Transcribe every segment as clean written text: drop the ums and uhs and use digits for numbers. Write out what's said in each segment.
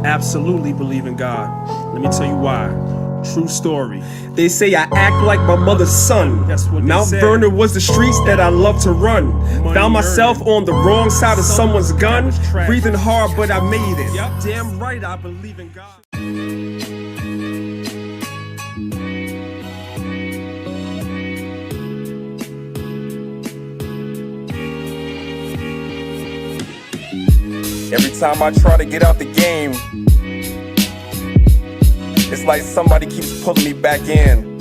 absolutely believe in God. Let me tell you why. True story. They say I act like my mother's son. That's what Mount Vernon was the streets that I love to run. Found myself on the wrong side of someone's gun. Breathing hard, but I made it. Damn right, I believe in God. Every time I try to get out the game, it's like somebody keeps pulling me back in.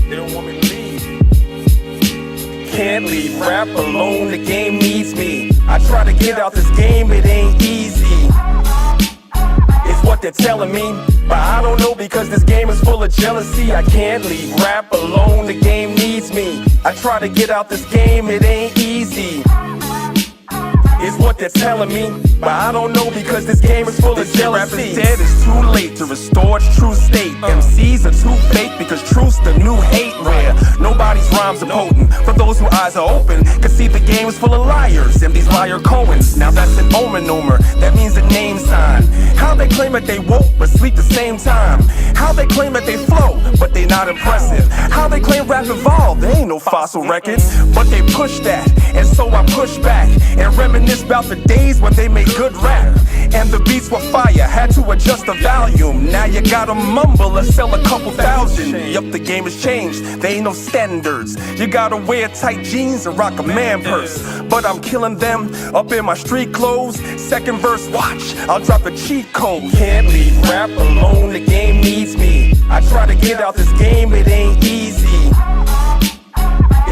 They don't want me to leave. Can't leave rap alone, the game needs me. I try to get out this game, it ain't easy. It's what they're telling me, but I don't know because this game is full of jealousy. I can't leave rap alone, the game needs me. I try to get out this game, it ain't easy. Is what they're telling me, but I don't know because this game is full of jealousy. Rap is dead, it's too late to restore its true state. MCs are too fake because truth's the new hate. Where nobody's rhymes are potent. For those whose eyes are open, can see the game is full of liars and these liar Cohens. Now that's an omen-omer, that means a name sign. How they claim that they woke but sleep the same time. How they claim that they flow but they not impressive. How they claim rap evolved, there ain't no fossil records. But they push that, and so I push back and reminisce about the days when they made good rap. And the beats were fire, had to adjust the volume. Now you gotta mumble or sell a couple thousand. Yup, the game has changed, there ain't no standards. You gotta wear tight jeans and rock a man purse. But I'm killing them up in my street clothes. Second verse, watch, I'll drop a cheat code. Can't leave rap alone, the game needs me. I try to get out this game, it ain't easy.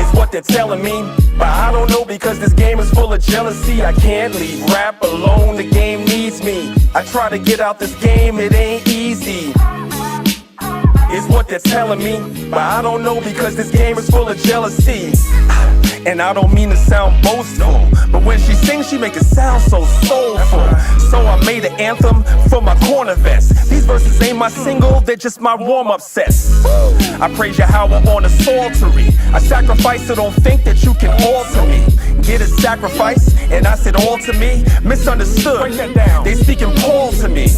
It's what they're telling me, but I don't know because this game is full of jealousy. I can't leave rap alone, the game needs me. I try to get out this game, it ain't easy. It's what they're telling me, but I don't know because this game is full of jealousy. And I don't mean to sound boastful, but when she sings, she make it sound so soulful. So I made an anthem for my corner vest. These verses ain't my single, they're just my warm-up sets. I praise Yahweh on a psaltery. I sacrifice, so don't think that you can alter me. Get a sacrifice, and I said all to me. Misunderstood, they speaking Paul to me.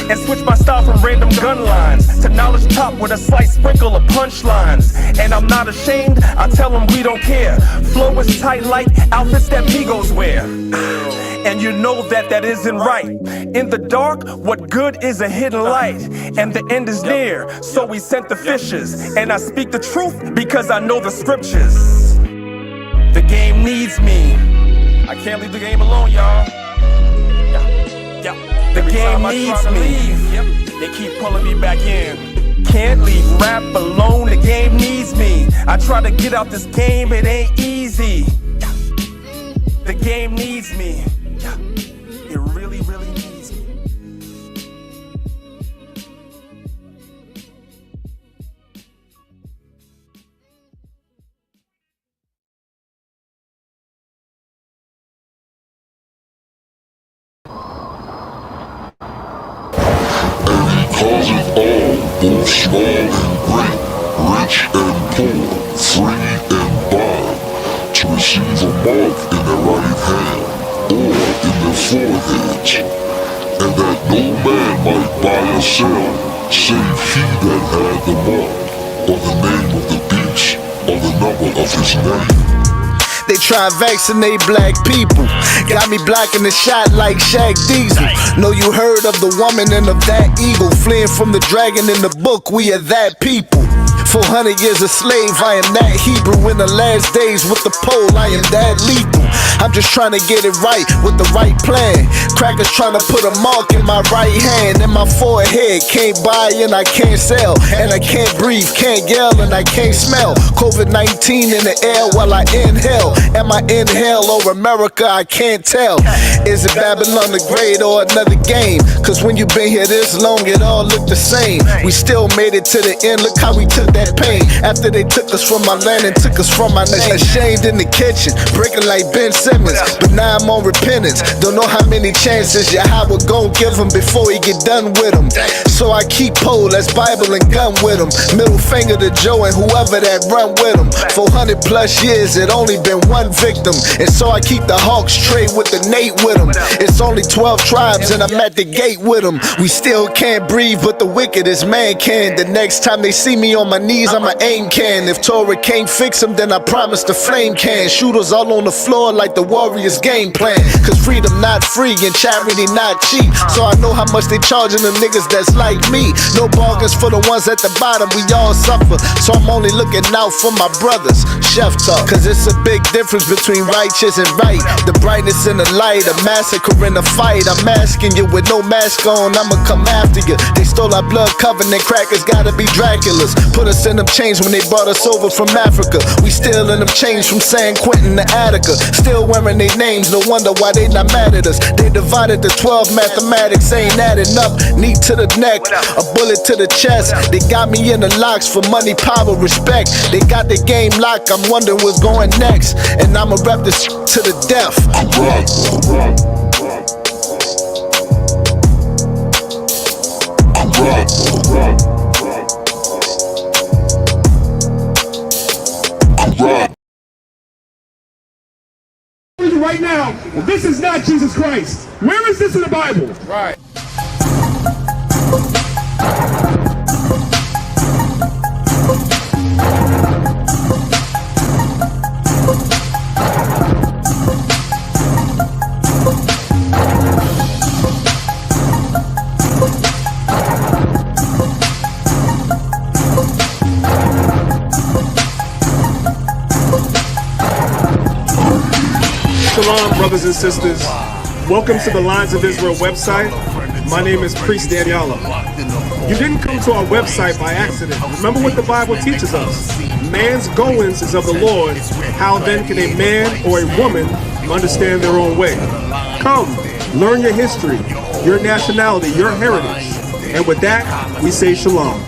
And switch my style from random gun lines to knowledge top with a slight sprinkle of punchlines. And I'm not ashamed, I tell them we don't care. Flow is tight like outfits that Migos wear. And you know that that isn't right. In the dark, what good is a hidden light? And the end is near, so we sent the fishes. And I speak the truth because I know the scriptures. The game needs me. I can't leave the game alone, y'all. The game needs me. They keep pulling me back in. Can't leave rap alone, the game needs me. I try to get out this game, it ain't easy. The game needs me. It really, really needs me. Calls it all, both small and great, rich and poor, free and bond, to receive a mark in their right hand, or in their foreheads, and that no man might buy or sell, save he that had the mark, or the name of the beast, or the number of his name. They try and vaccinate black people. Got me blocking the shot like Shaq Diesel. Know you heard of the woman and of that eagle, fleeing from the dragon in the book, we are that people. 400 years a slave, I am that Hebrew. In the last days with the pole, I am that lethal. I'm just trying to get it right with the right plan. Crackers trying to put a mark in my right hand and my forehead. Can't buy and I can't sell, and I can't breathe, can't yell, and I can't smell. COVID-19 in the air while I inhale. Am I in hell or America? I can't tell. Is it Babylon the Great or another game? Cause when you been here this long, it all look the same. We still made it to the end, look how we took that pain. After they took us from my land and took us from my name. Ashamed in the kitchen, breaking like Ben Simmons, but now I'm on repentance. Don't know how many chances Yahweh gon' give him before he get done with him. So I keep pole, that's Bible and gun with him. Middle finger to Joe and whoever that run with him. 400 plus years, it only been one victim. And so I keep the Hawks trade with the Nate with them. It's only 12 tribes and I'm at the gate with them. We still can't breathe, but the wickedest man can. The next time they see me on my knees, I'ma aim can. If Torah can't fix them, then I promise the flame can. Shooters all on the floor like the Warriors game plan. Cause freedom not free and charity not cheap. So I know how much they charging them niggas that's like me. No bargains for the ones at the bottom, we all suffer. So I'm only looking out for my brothers. Chef talk, cause it's a big difference between righteous and right. The brightness and the light, a massacre and a fight. I'm asking you with no mask on, I'ma come after you. They stole our blood covenant crackers, gotta be Draculas. Put us in them chains when they brought us over from Africa. We still in them chains from San Quentin to Attica. Still wearing their names, no wonder why they not mad at us. They divided the 12, mathematics ain't adding up. Knee to the neck, a bullet to the chest. They got me in the locks for money, power, respect. They got the game locked, I'm wondering what's going next. And I'ma rep this to the death. Right now, this is not Jesus Christ. Where is this in the Bible? Right. Shalom, brothers and sisters. Welcome to the Lines of Israel website. My name is Priest Daniela. You didn't come to our website by accident. Remember what the Bible teaches us. Man's goings is of the Lord. How then can a man or a woman understand their own way? Come, learn your history, your nationality, your heritage. And with that, we say shalom.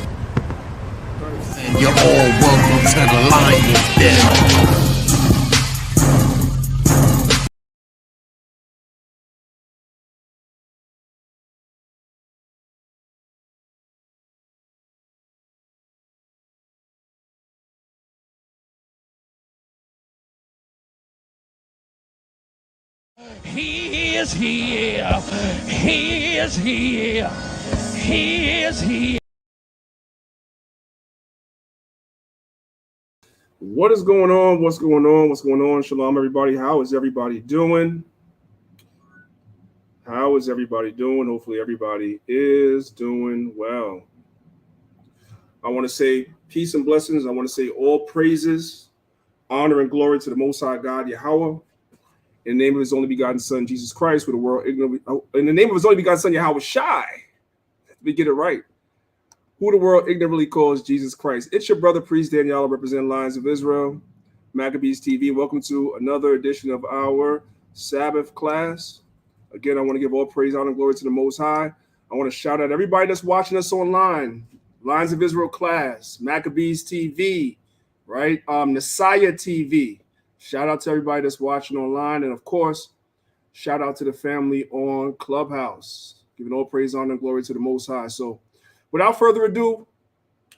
You're all welcome to the Lion's Den. He is here. He is here. He is here. What is going on? What's going on? What's going on? Shalom, everybody. How is everybody doing? How is everybody doing? Hopefully, everybody is doing well. I want to say peace and blessings. I want to say all praises, honor, and glory to the Most High God, Yahweh. In the name of His only begotten Son, Jesus Christ, with the world ignorantly, in the name of His only begotten Son, Yahweh Shai. Let me get it right. Who the world ignorantly calls Jesus Christ. It's your brother, Priest Daniela, representing Lions of Israel, Maccabees TV. Welcome to another edition of our Sabbath class. Again, I want to give all praise, honor, and glory to the Most High. I want to shout out everybody that's watching us online. Lions of Israel class, Maccabees TV, right? Messiah TV. Shout out to everybody that's watching online. And, of course, shout out to the family on Clubhouse. Giving all praise, honor, and glory to the Most High. So, without further ado,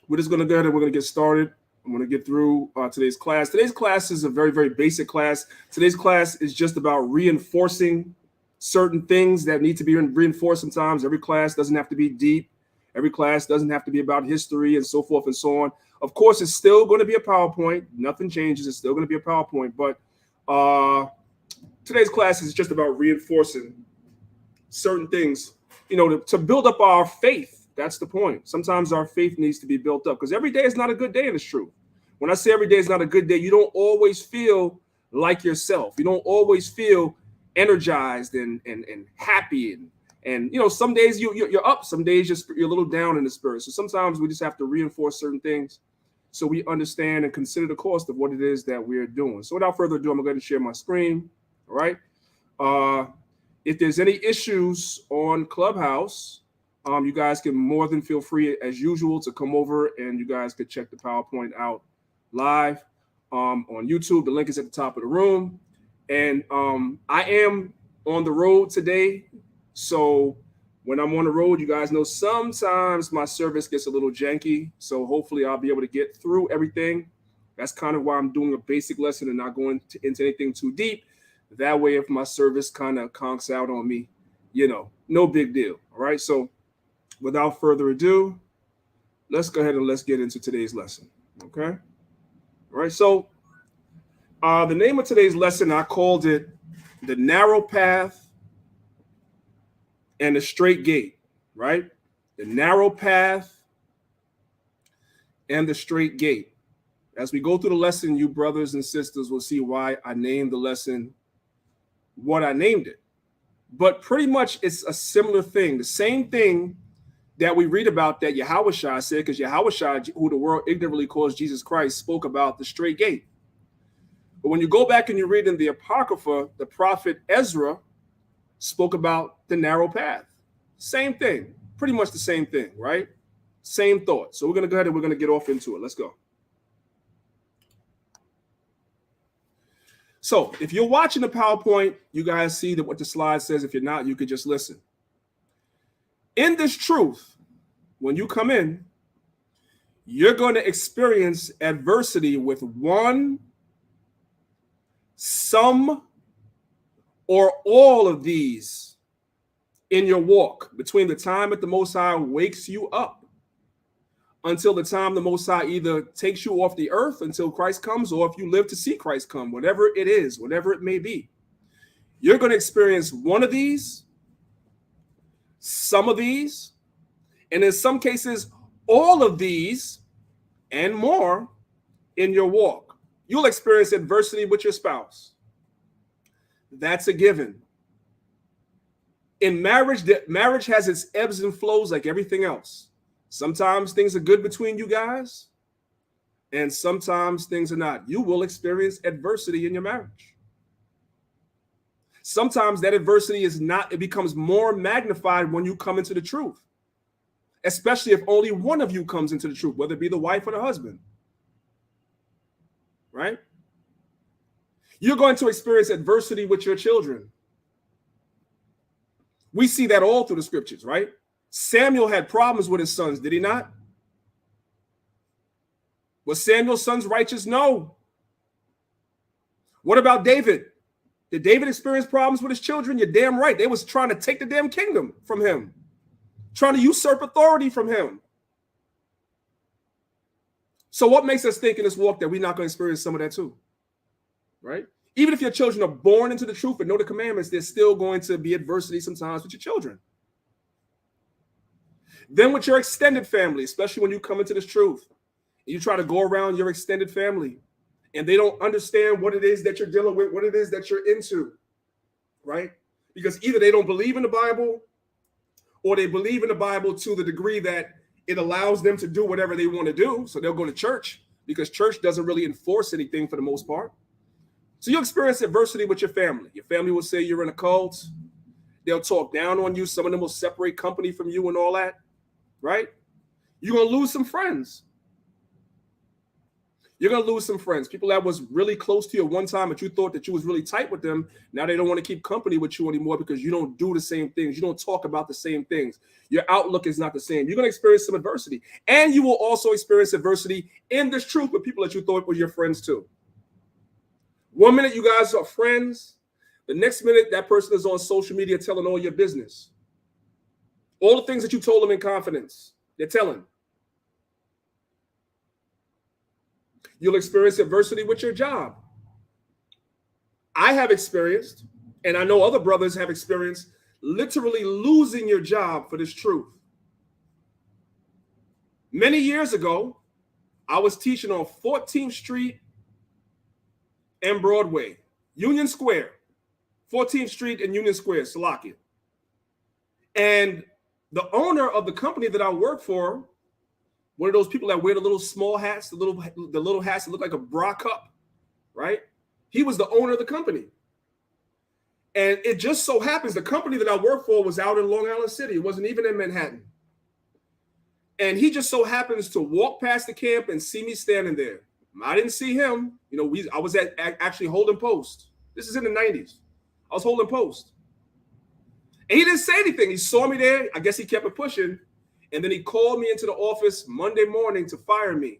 we're just going to go ahead and we're going to get started. I'm going to get through today's class. Today's class is a very, very basic class. Today's class is just about reinforcing certain things that need to be reinforced sometimes. Every class doesn't have to be deep. Every class doesn't have to be about history and so forth and so on. Of course, it's still going to be a PowerPoint. Nothing changes. It's still going to be a PowerPoint. But today's class is just about reinforcing certain things, to build up our faith. That's the point. Sometimes our faith needs to be built up because every day is not a good day in this truth. When I say every day is not a good day, you don't always feel like yourself. You don't always feel energized and happy. And some days you're up. Some days you're a little down in the spirit. So sometimes we just have to reinforce certain things so we understand and consider the cost of what it is that we're doing. So without further ado, I'm going to share my screen. All right. If there's any issues on Clubhouse, you guys can more than feel free as usual to come over and you guys could check the PowerPoint out live on YouTube. The link is at the top of the room. And I am on the road today. So when I'm on the road, you guys know sometimes my service gets a little janky. So hopefully I'll be able to get through everything That's kind of why I'm doing a basic lesson and not going into anything too deep. That way, if my service kind of conks out on me, no big deal. All right. So without further ado, let's go ahead and let's get into today's lesson. Okay. All right. So the name of today's lesson, I called it The Narrow Path and the Straight Gate. Right. The narrow path and the straight gate. As we go through the lesson, you brothers and sisters will see why I named the lesson what I named it. But pretty much it's a similar thing. The same thing that we read about that Yahushua said, because Yahushua, who the world ignorantly calls Jesus Christ, spoke about the straight gate. But when you go back and you read in the Apocrypha, the prophet Ezra spoke about the narrow path. Same thing, pretty much the same thing, right? Same thought. So we're going to go ahead and we're going to get off into it. Let's go. So if you're watching the PowerPoint, you guys see that what the slide says. If you're not, you could just listen. In this truth, when you come in, you're going to experience adversity with one, some, or all of these in your walk between the time that the Most High wakes you up until the time the Most High either takes you off the earth until Christ comes, or if you live to see Christ come, whatever it is, whatever it may be. You're going to experience one of these, some of these, and in some cases, all of these and more in your walk. You'll experience adversity with your spouse. That's a given. In marriage, marriage has its ebbs and flows like everything else. Sometimes things are good between you guys, and sometimes things are not. You will experience adversity in your marriage. Sometimes that adversity is not, it becomes more magnified when you come into the truth, especially if only one of you comes into the truth, whether it be the wife or the husband, right? You're going to experience adversity with your children. We see that all through the scriptures, right? Samuel had problems with his sons, did he not? Was Samuel's sons righteous? No. What about David? Did David experience problems with his children? You're damn right. They was trying to take the damn kingdom from him, trying to usurp authority from him. So what makes us think in this walk that we're not going to experience some of that too, right? Even if your children are born into the truth and know the commandments, there's still going to be adversity sometimes with your children. Then with your extended family, especially when you come into this truth, and you try to go around your extended family, and they don't understand what it is that you're dealing with, what it is that you're into, right? Because either they don't believe in the Bible, or they believe in the Bible to the degree that it allows them to do whatever they want to do. So they'll go to church because church doesn't really enforce anything for the most part. So you experience adversity with your family. Your family will say you're in a cult. They'll talk down on you. Some of them will separate company from you and all that, right? You're going to lose some friends. You're going to lose some friends. People that was really close to you at one time, but you thought that you was really tight with them. Now they don't want to keep company with you anymore because you don't do the same things. You don't talk about the same things. Your outlook is not the same. You're going to experience some adversity. And you will also experience adversity in this truth with people that you thought were your friends too. 1 minute you guys are friends. The next minute that person is on social media telling all your business. All the things that you told them in confidence, they're telling. You'll experience adversity with your job. I have experienced, and I know other brothers have experienced, literally losing your job for this truth. Many years ago, I was teaching on 14th Street and Broadway, Union Square, 14th Street and Union Square, Salakia. And the owner of the company that I work for, one of those people that wear the little small hats, the little hats that look like a bra cup, right? He was the owner of the company. And it just so happens the company that I work for was out in Long Island City. It wasn't even in Manhattan. And he just so happens to walk past the camp and see me standing there. I didn't see him. You know, I was actually holding post. This is in the 90s. I was holding post. And he didn't say anything. He saw me there. I guess he kept it pushing. And then he called me into the office Monday morning to fire me.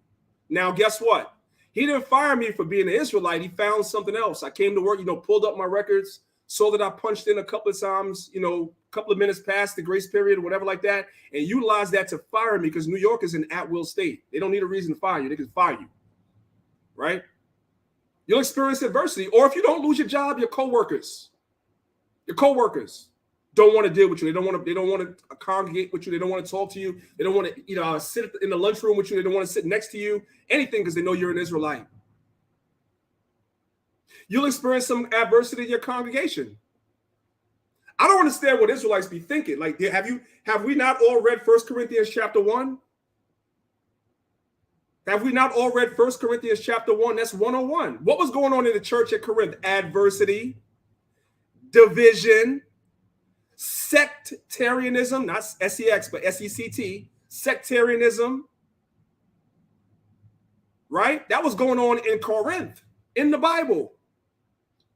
Now, guess what? He didn't fire me for being an Israelite. He found something else. I came to work, pulled up my records, saw that I punched in a couple of times, a couple of minutes past the grace period or whatever like that, and utilized that to fire me because New York is an at-will state. They don't need a reason to fire you. They can fire you, right? You'll experience adversity. Or if you don't lose your job, your coworkers don't want to deal with you. They don't want to congregate with you. They don't want to talk to you. They don't want to sit in the lunchroom with you. They don't want to sit next to you. Anything, because they know you're an Israelite. You'll experience some adversity in your congregation. I don't understand what Israelites be thinking. Like, have we not all read 1 Corinthians chapter 1? Have we not all read 1 Corinthians chapter 1? That's 101. What was going on in the church at Corinth? Adversity, division, sectarianism, not sex, but sect, sectarianism, right? That was going on in Corinth, in the Bible.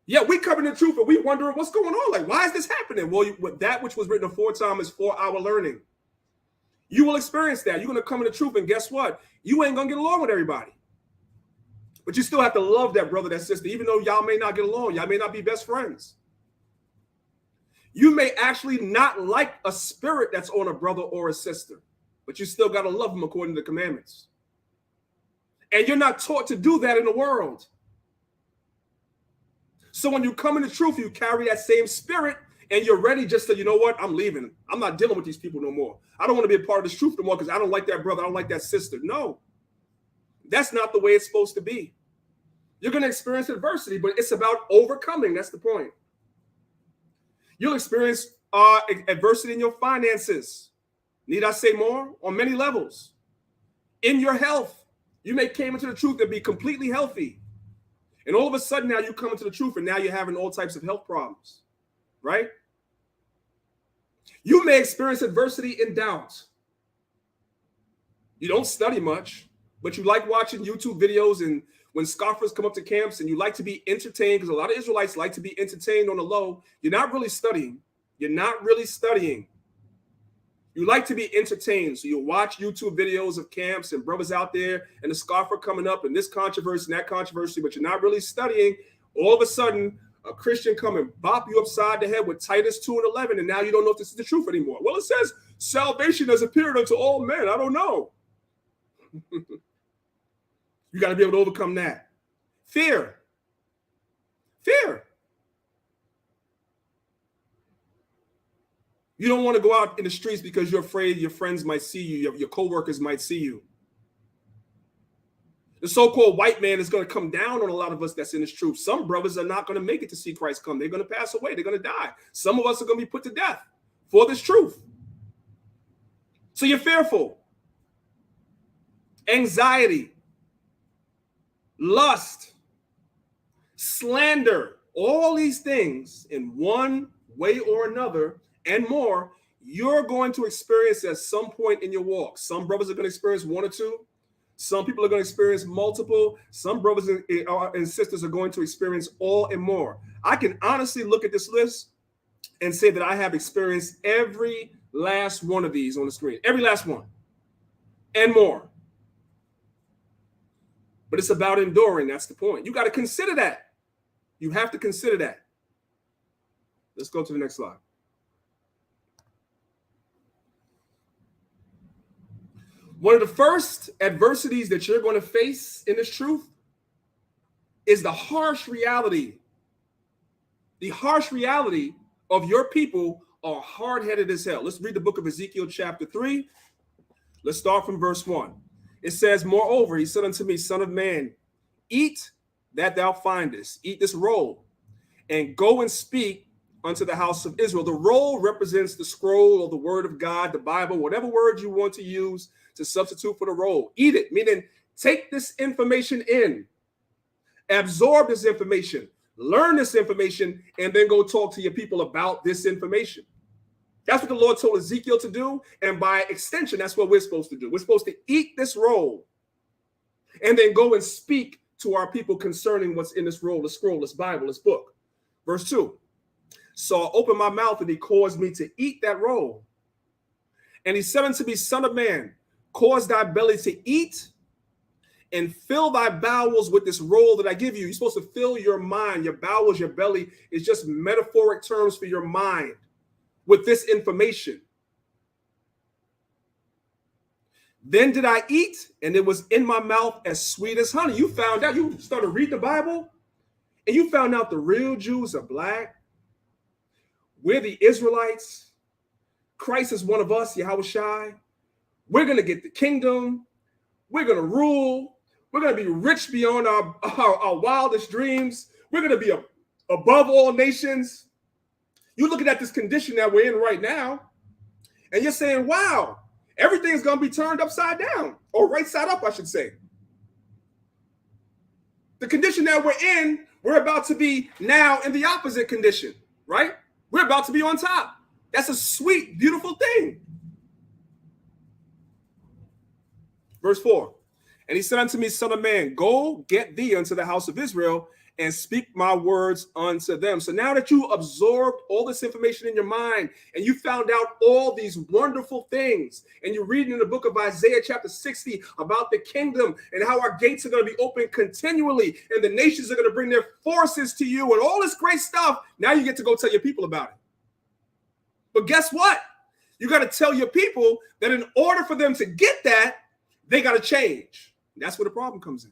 Yeah, we cover the truth, and we wondering what's going on. Like, why is this happening? Well, that which was written aforetime is for our learning. You will experience that. You're going to come in the truth, and guess what? You ain't going to get along with everybody. But you still have to love that brother, that sister, even though y'all may not get along. Y'all may not be best friends. You may actually not like a spirit that's on a brother or a sister, but you still got to love them according to the commandments. And you're not taught to do that in the world. So when you come in the truth, you carry that same spirit and you're ready just to, you know what, I'm leaving. I'm not dealing with these people no more. I don't want to be a part of this truth no more because I don't like that brother. I don't like that sister. No, that's not the way it's supposed to be. You're going to experience adversity, but it's about overcoming. That's the point. You'll experience adversity in your finances. Need I say more? On many levels. In your health, you may came into the truth and be completely healthy. And all of a sudden now you come into the truth and now you're having all types of health problems, right? You may experience adversity in doubt. You don't study much, but you like watching YouTube videos, and when scoffers come up to camps and you like to be entertained, because a lot of Israelites like to be entertained on the low, you're not really studying. You're not really studying. You like to be entertained. So you'll watch YouTube videos of camps and brothers out there and the scoffer coming up and this controversy and that controversy, but you're not really studying. All of a sudden, a Christian come and bop you upside the head with Titus 2:11, and now you don't know if this is the truth anymore. Well, it says salvation has appeared unto all men. I don't know. You got to be able to overcome that. Fear. Fear. You don't want to go out in the streets because you're afraid your friends might see you, your co-workers might see you. The so-called white man is going to come down on a lot of us that's in this truth. Some brothers are not going to make it to see Christ come. They're going to pass away. They're going to die. Some of us are going to be put to death for this truth. So you're fearful. Anxiety. Lust. Slander. All these things in one way or another and more, you're going to experience at some point in your walk. Some brothers are going to experience one or two. Some people are going to experience multiple. Some brothers and sisters are going to experience all and more. I can honestly look at this list and say that I have experienced every last one of these on the screen. Every last one. And more. But it's about enduring. That's the point. You got to consider that. You have to consider that. Let's go to the next slide. One of the first adversities that you're going to face in this truth is the harsh reality. The harsh reality of your people are hard-headed as hell. Let's read the book of Ezekiel chapter 3. Let's start from verse 1. It says, moreover, he said unto me, son of man, eat that thou findest, eat this roll, and go and speak unto the house of Israel. The roll represents the scroll or the word of God, the Bible, whatever word you want to use to substitute for the roll. Eat it, meaning take this information in, absorb this information, learn this information, and then go talk to your people about this information. That's what the Lord told Ezekiel to do, and by extension, that's what we're supposed to do. We're supposed to eat this roll and then go and speak to our people concerning what's in this roll, the scroll, this Bible, this book. Verse 2. So I opened my mouth, and he caused me to eat that roll. And he said unto me, son of man, cause thy belly to eat, and fill thy bowels with this roll that I give you. You're supposed to fill your mind. Your bowels, your belly is just metaphoric terms for your mind with this information. Then did I eat, and it was in my mouth as sweet as honey. You found out, you started reading the Bible, and you found out the real Jews are black. We're the Israelites. Christ is one of us, Yahushua. We're going to get the kingdom. We're going to rule. We're going to be rich beyond our wildest dreams. We're going to be above all nations. You're looking at this condition that we're in right now, and you're saying, wow, everything's going to be turned upside down, or right side up, I should say. The condition that we're in, we're about to be now in the opposite condition, right? We're about to be on top. That's a sweet, beautiful thing. Verse 4. And he said unto me, Son of man, go get thee unto the house of Israel and speak my words unto them. So now that you absorbed all this information in your mind and you found out all these wonderful things, and you're reading in the book of Isaiah chapter 60 about the kingdom and how our gates are going to be open continually and the nations are going to bring their forces to you and all this great stuff, now you get to go tell your people about it. But guess what? You got to tell your people that in order for them to get that, they got to change. That's where the problem comes in.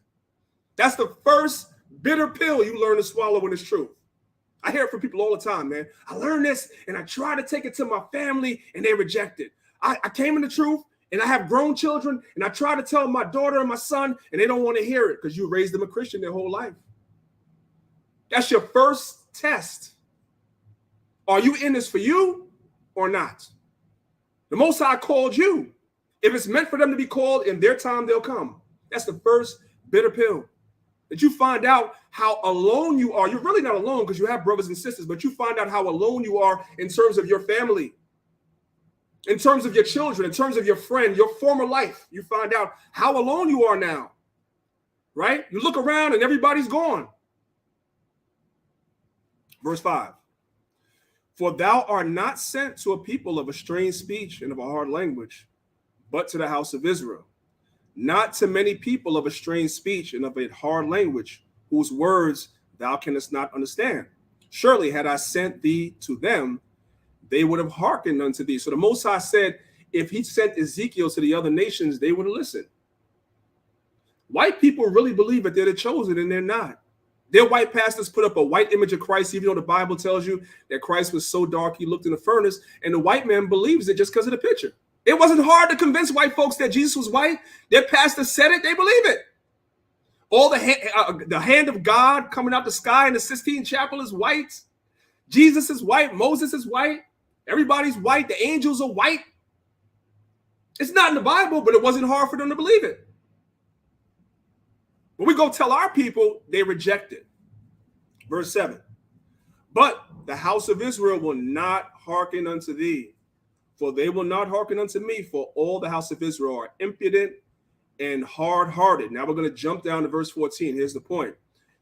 That's the first bitter pill you learn to swallow when it's true. I hear it from people all the time, man. I learned this and I try to take it to my family and they reject it. I came in the truth and I have grown children and I try to tell my daughter and my son and they don't want to hear it because you raised them a Christian their whole life. That's your first test. Are you in this for you or not? The Most High called you. If it's meant for them to be called, in their time they'll come. That's the first bitter pill. That you find out how alone you are. You're really not alone because you have brothers and sisters, but you find out how alone you are in terms of your family, in terms of your children, in terms of your friend, your former life. You find out how alone you are now, right? You look around and everybody's gone. Verse 5. For thou art not sent to a people of a strange speech and of a hard language, but to the house of Israel. Not to many people of a strange speech and of a hard language, whose words thou canst not understand. Surely had I sent thee to them, they would have hearkened unto thee. So the Most High said, if he sent Ezekiel to the other nations, they would have listened. White people really believe that they're the chosen, and they're not. Their white pastors put up a white image of Christ, even though the Bible tells you that Christ was so dark he looked in the furnace, and the white man believes it just because of the picture. It wasn't hard to convince white folks that Jesus was white. Their pastor said it, they believe it. All the hand of God coming out the sky in the Sistine Chapel is white. Jesus is white. Moses is white. Everybody's white. The angels are white. It's not in the Bible, but it wasn't hard for them to believe it. When we go tell our people, they reject it. Verse 7. But the house of Israel will not hearken unto thee, for they will not hearken unto me, for all the house of Israel are impudent and hard-hearted. Now we're going to jump down to verse 14. Here's the point.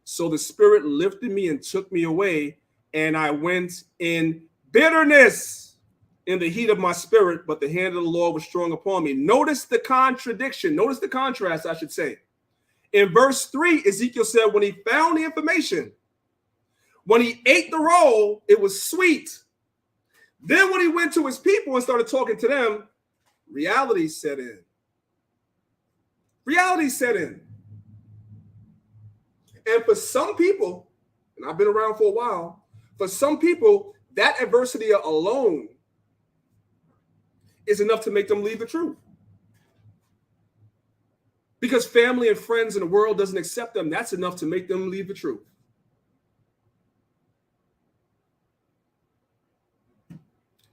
So the Spirit lifted me and took me away, and I went in bitterness in the heat of my spirit, but the hand of the Lord was strong upon me. Notice the contradiction. Notice the contrast, I should say. In verse 3, Ezekiel said when he found the information, when he ate the roll, it was sweet. Then when he went to his people and started talking to them, reality set in. Reality set in. And for some people, and I've been around for a while, for some people, that adversity alone is enough to make them leave the truth. Because family and friends in the world doesn't accept them, that's enough to make them leave the truth.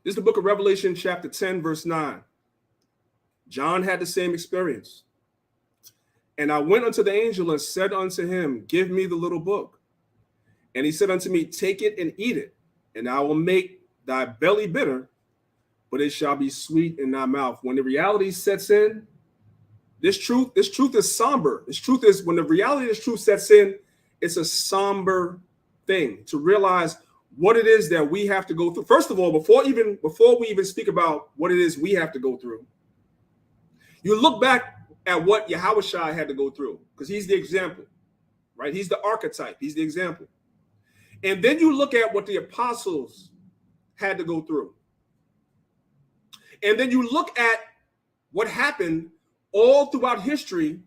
This is the book of Revelation, chapter 10, verse 9. John had the same experience. And I went unto the angel and said unto him, give me the little book. And he said unto me, take it and eat it, and I will make thy belly bitter, but it shall be sweet in thy mouth. When the reality sets in, this truth is somber. This truth is, when the reality of this truth sets in, it's a somber thing to realize what it is that we have to go through. First of all, before we even speak about what it is we have to go through, you look back at what Yahushua had to go through, because he's the example, right? He's the archetype. He's the example. And then you look at what the apostles had to go through. And then you look at what happened all throughout history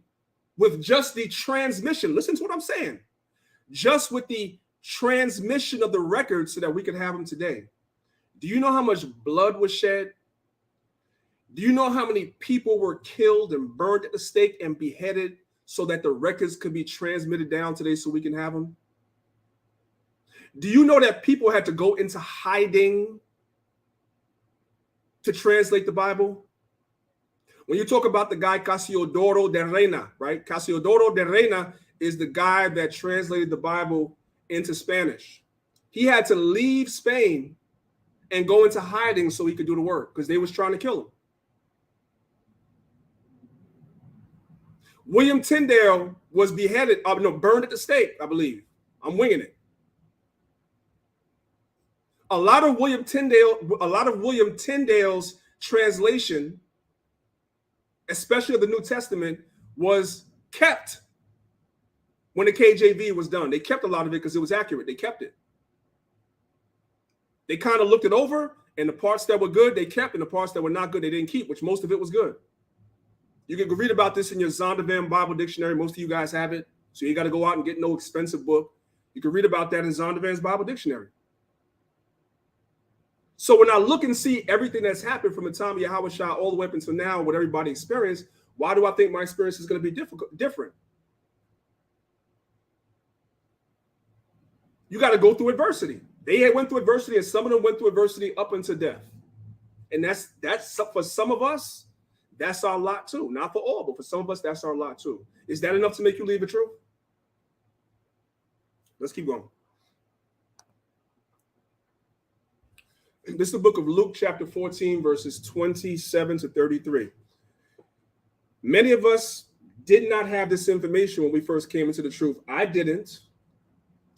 with just the transmission. Listen to what I'm saying. Just with the transmission of the records so that we could have them today. Do you know how much blood was shed? Do you know how many people were killed and burned at the stake and beheaded so that the records could be transmitted down today so we can have them? Do you know that people had to go into hiding to translate the Bible? When you talk about the guy Casiodoro de Reina, right? Casiodoro de Reina is the guy that translated the Bible into Spanish. He had to leave Spain and go into hiding so he could do the work because they was trying to kill him. William Tyndale was beheaded, burned at the stake, I believe. I'm winging it. A lot of William Tyndale's translation, especially of the New Testament, was kept when the KJV was done. They kept a lot of it because it was accurate. They kept it. They kind of looked it over, and the parts that were good, they kept, and the parts that were not good, they didn't keep, which most of it was good. You can read about this in your Zondervan Bible Dictionary. Most of you guys have it, so you got to go out and get no expensive book. You can read about that in Zondervan's Bible Dictionary. So when I look and see everything that's happened from the time of Yahushua all the way up until now, what everybody experienced, why do I think my experience is going to be different? You got to go through adversity. They had went through adversity, and some of them went through adversity up until death. And that's for some of us, that's our lot too. Not for all, but for some of us, that's our lot too. Is that enough to make you leave the truth? Let's keep going. This is the book of Luke, chapter 14, verses 27 to 33. Many of us did not have this information when we first came into the truth. I didn't.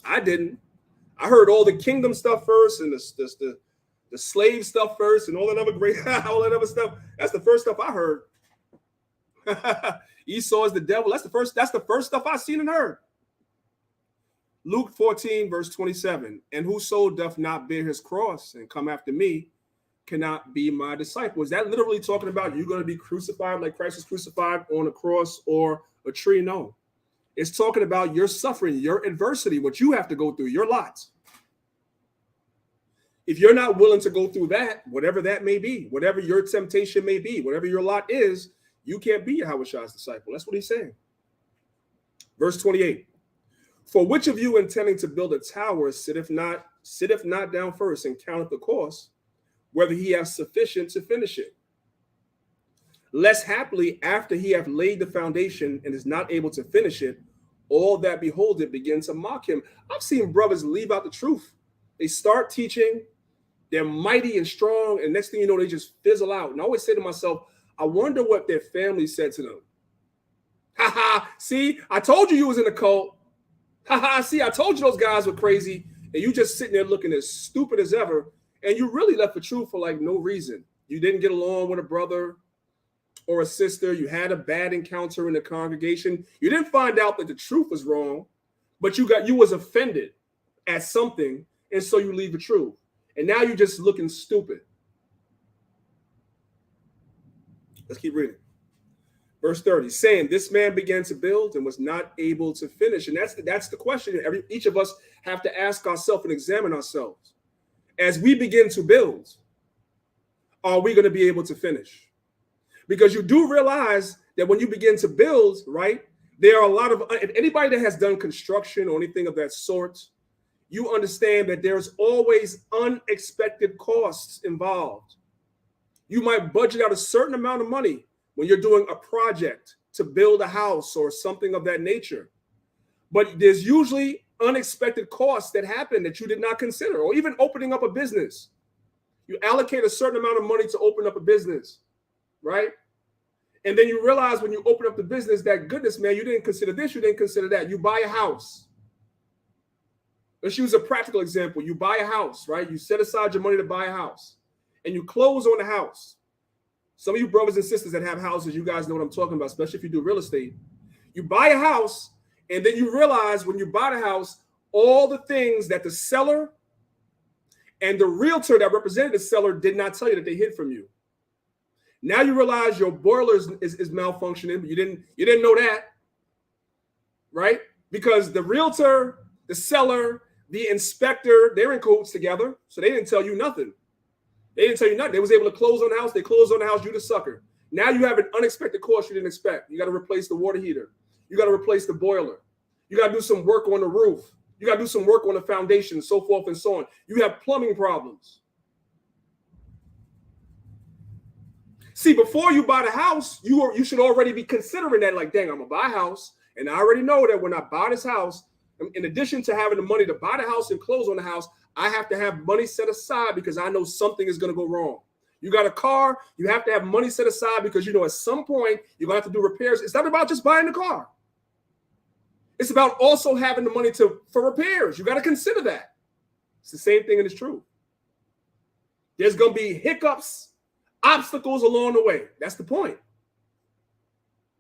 I heard all the kingdom stuff first and the slave stuff first and all that other great, all that other stuff. That's the first stuff I heard. Esau is the devil. That's the first stuff I seen and heard. Luke 14, verse 27. And whoso doth not bear his cross and come after me cannot be my disciple. Is that literally talking about you're going to be crucified like Christ was crucified on a cross or a tree? No. It's talking about your suffering, your adversity, what you have to go through, your lot. If you're not willing to go through that, whatever that may be, whatever your temptation may be, whatever your lot is, you can't be Yahushua's disciple. That's what he's saying. Verse 28. For which of you intending to build a tower sitteth not down first and counteth the cost, whether he hath sufficient to finish it? Lest happily after he hath laid the foundation and is not able to finish it, all that behold it begin to mock him. I've seen brothers leave out the truth. They start teaching, they're mighty and strong, and next thing you know, they just fizzle out. And I always say to myself, I wonder what their family said to them. Ha ha, see, I told you was in a cult. Ha ha, see, I told you those guys were crazy, and you just sitting there looking as stupid as ever, and you really left the truth for like no reason. You didn't get along with a brother or a sister. You had a bad encounter in the congregation. You didn't find out that the truth was wrong, but you was offended at something, and so you leave the truth. And now you're just looking stupid. Let's keep reading. Verse 30, saying, this man began to build and was not able to finish. And that's the question each of us have to ask ourselves and examine ourselves. As we begin to build, are we going to be able to finish? Because you do realize that when you begin to build, right, there are a lot of, if anybody that has done construction or anything of that sort, you understand that there's always unexpected costs involved. You might budget out a certain amount of money when you're doing a project to build a house or something of that nature. But there's usually unexpected costs that happen that you did not consider, or even opening up a business. You allocate a certain amount of money to open up a business, right? And then you realize when you open up the business that, goodness, man, you didn't consider this, you didn't consider that. You buy a house. Let's use a practical example. You buy a house, right? You set aside your money to buy a house, and you close on the house. Some of you brothers and sisters that have houses, you guys know what I'm talking about, especially if you do real estate. You buy a house, and then you realize when you buy the house, all the things that the seller and the realtor that represented the seller did not tell you that they hid from you. Now you realize your boiler is malfunctioning, but you didn't know that, right? Because the realtor, the seller, the inspector, they're in cahoots together, so they didn't tell you nothing. They didn't tell you nothing. They was able to close on the house. They closed on the house. You the sucker. Now you have an unexpected cost you didn't expect. You got to replace the water heater. You got to replace the boiler. You got to do some work on the roof. You got to do some work on the foundation, so forth and so on. You have plumbing problems. See, before you buy the house, you should already be considering that, like, dang, I'm going to buy a house. And I already know that when I buy this house, in addition to having the money to buy the house and close on the house, I have to have money set aside because I know something is going to go wrong. You got a car, you have to have money set aside because you know at some point you're going to have to do repairs. It's not about just buying the car. It's about also having the money for repairs. You got to consider that. It's the same thing in this truth. There's going to be hiccups, obstacles along the way. That's the point.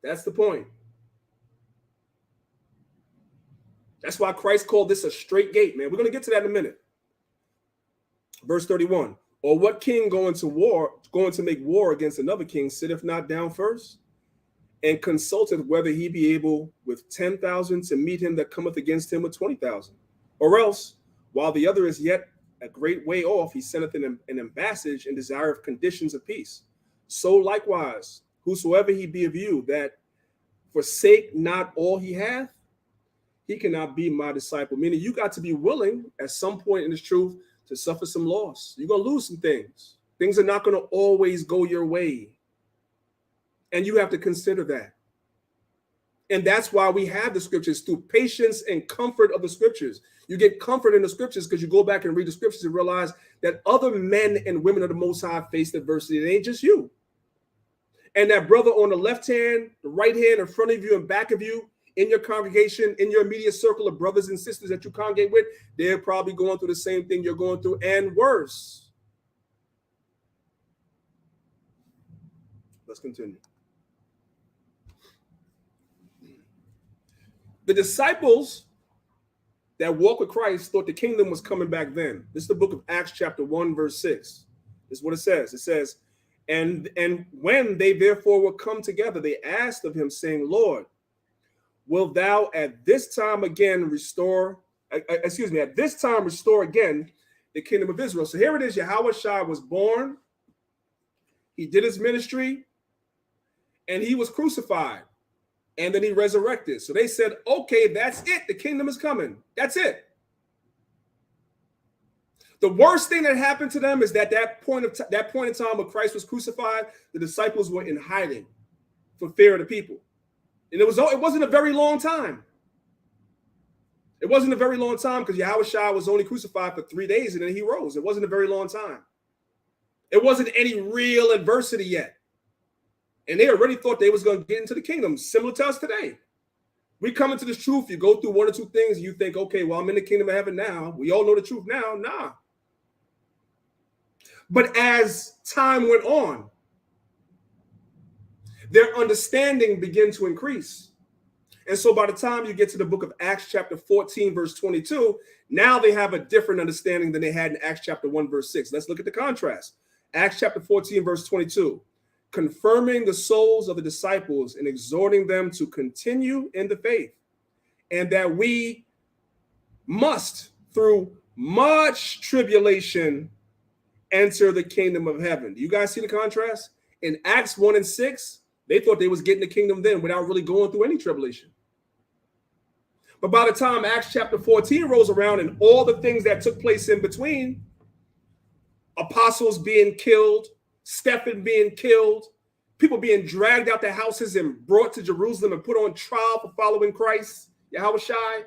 That's the point. That's why Christ called this a straight gate, man. We're going to get to that in a minute. Verse 31. Or what king going to make war against another king, sitteth not down first, and consulteth whether he be able with 10,000 to meet him that cometh against him with 20,000? Or else, while the other is yet a great way off, he sendeth an ambassage in desire of conditions of peace. So likewise, whosoever he be of you, that forsake not all he hath, he cannot be my disciple. Meaning you got to be willing at some point in this truth to suffer some loss. You're going to lose some things. Things are not going to always go your way. And you have to consider that. And that's why we have the scriptures, through patience and comfort of the scriptures. You get comfort in the scriptures because you go back and read the scriptures and realize that other men and women of the Most High faced adversity. It ain't just you. And that brother on the left hand, the right hand, in front of you and back of you, in your congregation, in your immediate circle of brothers and sisters that you congregate with, they're probably going through the same thing you're going through and worse. Let's continue. The disciples that walk with Christ thought the kingdom was coming back then. This is the book of Acts chapter 1, verse 6. This is what it says. It says, and when they therefore were come together, they asked of him, saying, Lord, will thou at this time restore again the kingdom of Israel? So here it is, Yahushua was born, he did his ministry, and he was crucified, and then he resurrected. So they said, okay, that's it, the kingdom is coming. That's it. The worst thing that happened to them is that point in time when Christ was crucified, the disciples were in hiding for fear of the people. And it wasn't a very long time. It wasn't a very long time because Yahushua was only crucified for 3 days and then he rose. It wasn't a very long time. It wasn't any real adversity yet. And they already thought they was going to get into the kingdom, similar to us today. We come into this truth, you go through one or two things, and you think, okay, well, I'm in the kingdom of heaven now. We all know the truth now. Nah. But as time went on, their understanding began to increase. And so by the time you get to the book of Acts chapter 14, verse 22, now they have a different understanding than they had in Acts chapter 1, verse 6. Let's look at the contrast. Acts chapter 14, verse 22, confirming the souls of the disciples and exhorting them to continue in the faith, and that we must, through much tribulation, enter the kingdom of heaven. Do you guys see the contrast? In Acts 1 and 6, they thought they was getting the kingdom then without really going through any tribulation. But by the time Acts chapter 14 rolls around and all the things that took place in between, apostles being killed, Stephen being killed, people being dragged out their houses and brought to Jerusalem and put on trial for following Christ, Yahushua,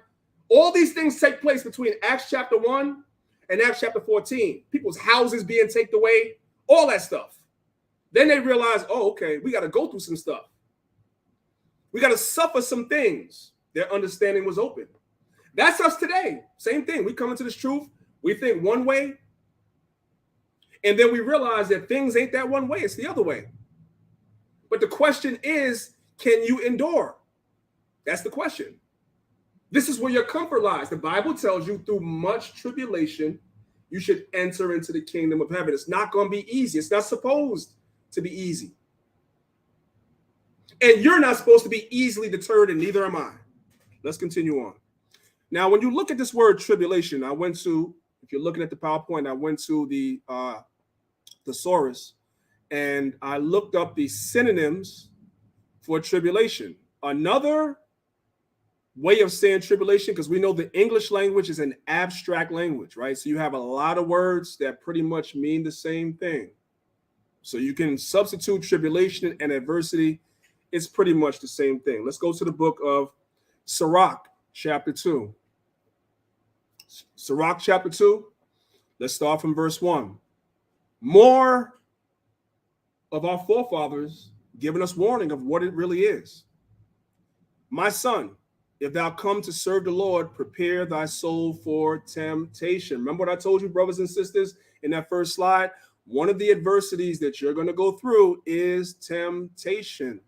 all these things take place between Acts chapter 1 and Acts chapter 14. People's houses being taken away, all that stuff. Then they realize, oh, okay, we got to go through some stuff. We got to suffer some things. Their understanding was open. That's us today. Same thing. We come into this truth. We think one way. And then we realize that things ain't that one way. It's the other way. But the question is, can you endure? That's the question. This is where your comfort lies. The Bible tells you through much tribulation, you should enter into the kingdom of heaven. It's not going to be easy. It's not supposed to be easy. And you're not supposed to be easily deterred, and neither am I. Let's continue on. Now, when you look at this word tribulation, if you're looking at the PowerPoint, I went to the thesaurus, and I looked up the synonyms for tribulation. Another way of saying tribulation, because we know the English language is an abstract language, right? So you have a lot of words that pretty much mean the same thing. So you can substitute tribulation and adversity. It's pretty much the same thing. Let's go to the book of Sirach, chapter 2. Sirach, chapter 2. Let's start from verse 1. More of our forefathers giving us warning of what it really is. My son, if thou come to serve the Lord, prepare thy soul for temptation. Remember what I told you, brothers and sisters, in that first slide? One of the adversities that you're going to go through is temptation.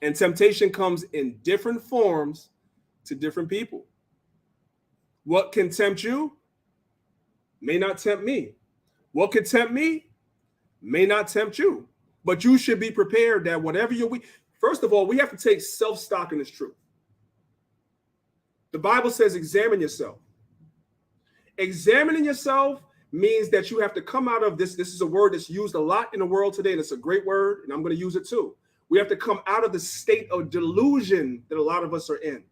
And temptation comes in different forms to different people. What can tempt you may not tempt me. What can tempt me may not tempt you. But you should be prepared that whatever you're weak. First of all, we have to take self-stock in this truth. The Bible says examine yourself. Examining yourself means that you have to come out of this. This is a word that's used a lot in the world today, and it's a great word, and I'm going to use it too. We have to come out of the state of delusion that a lot of us are in.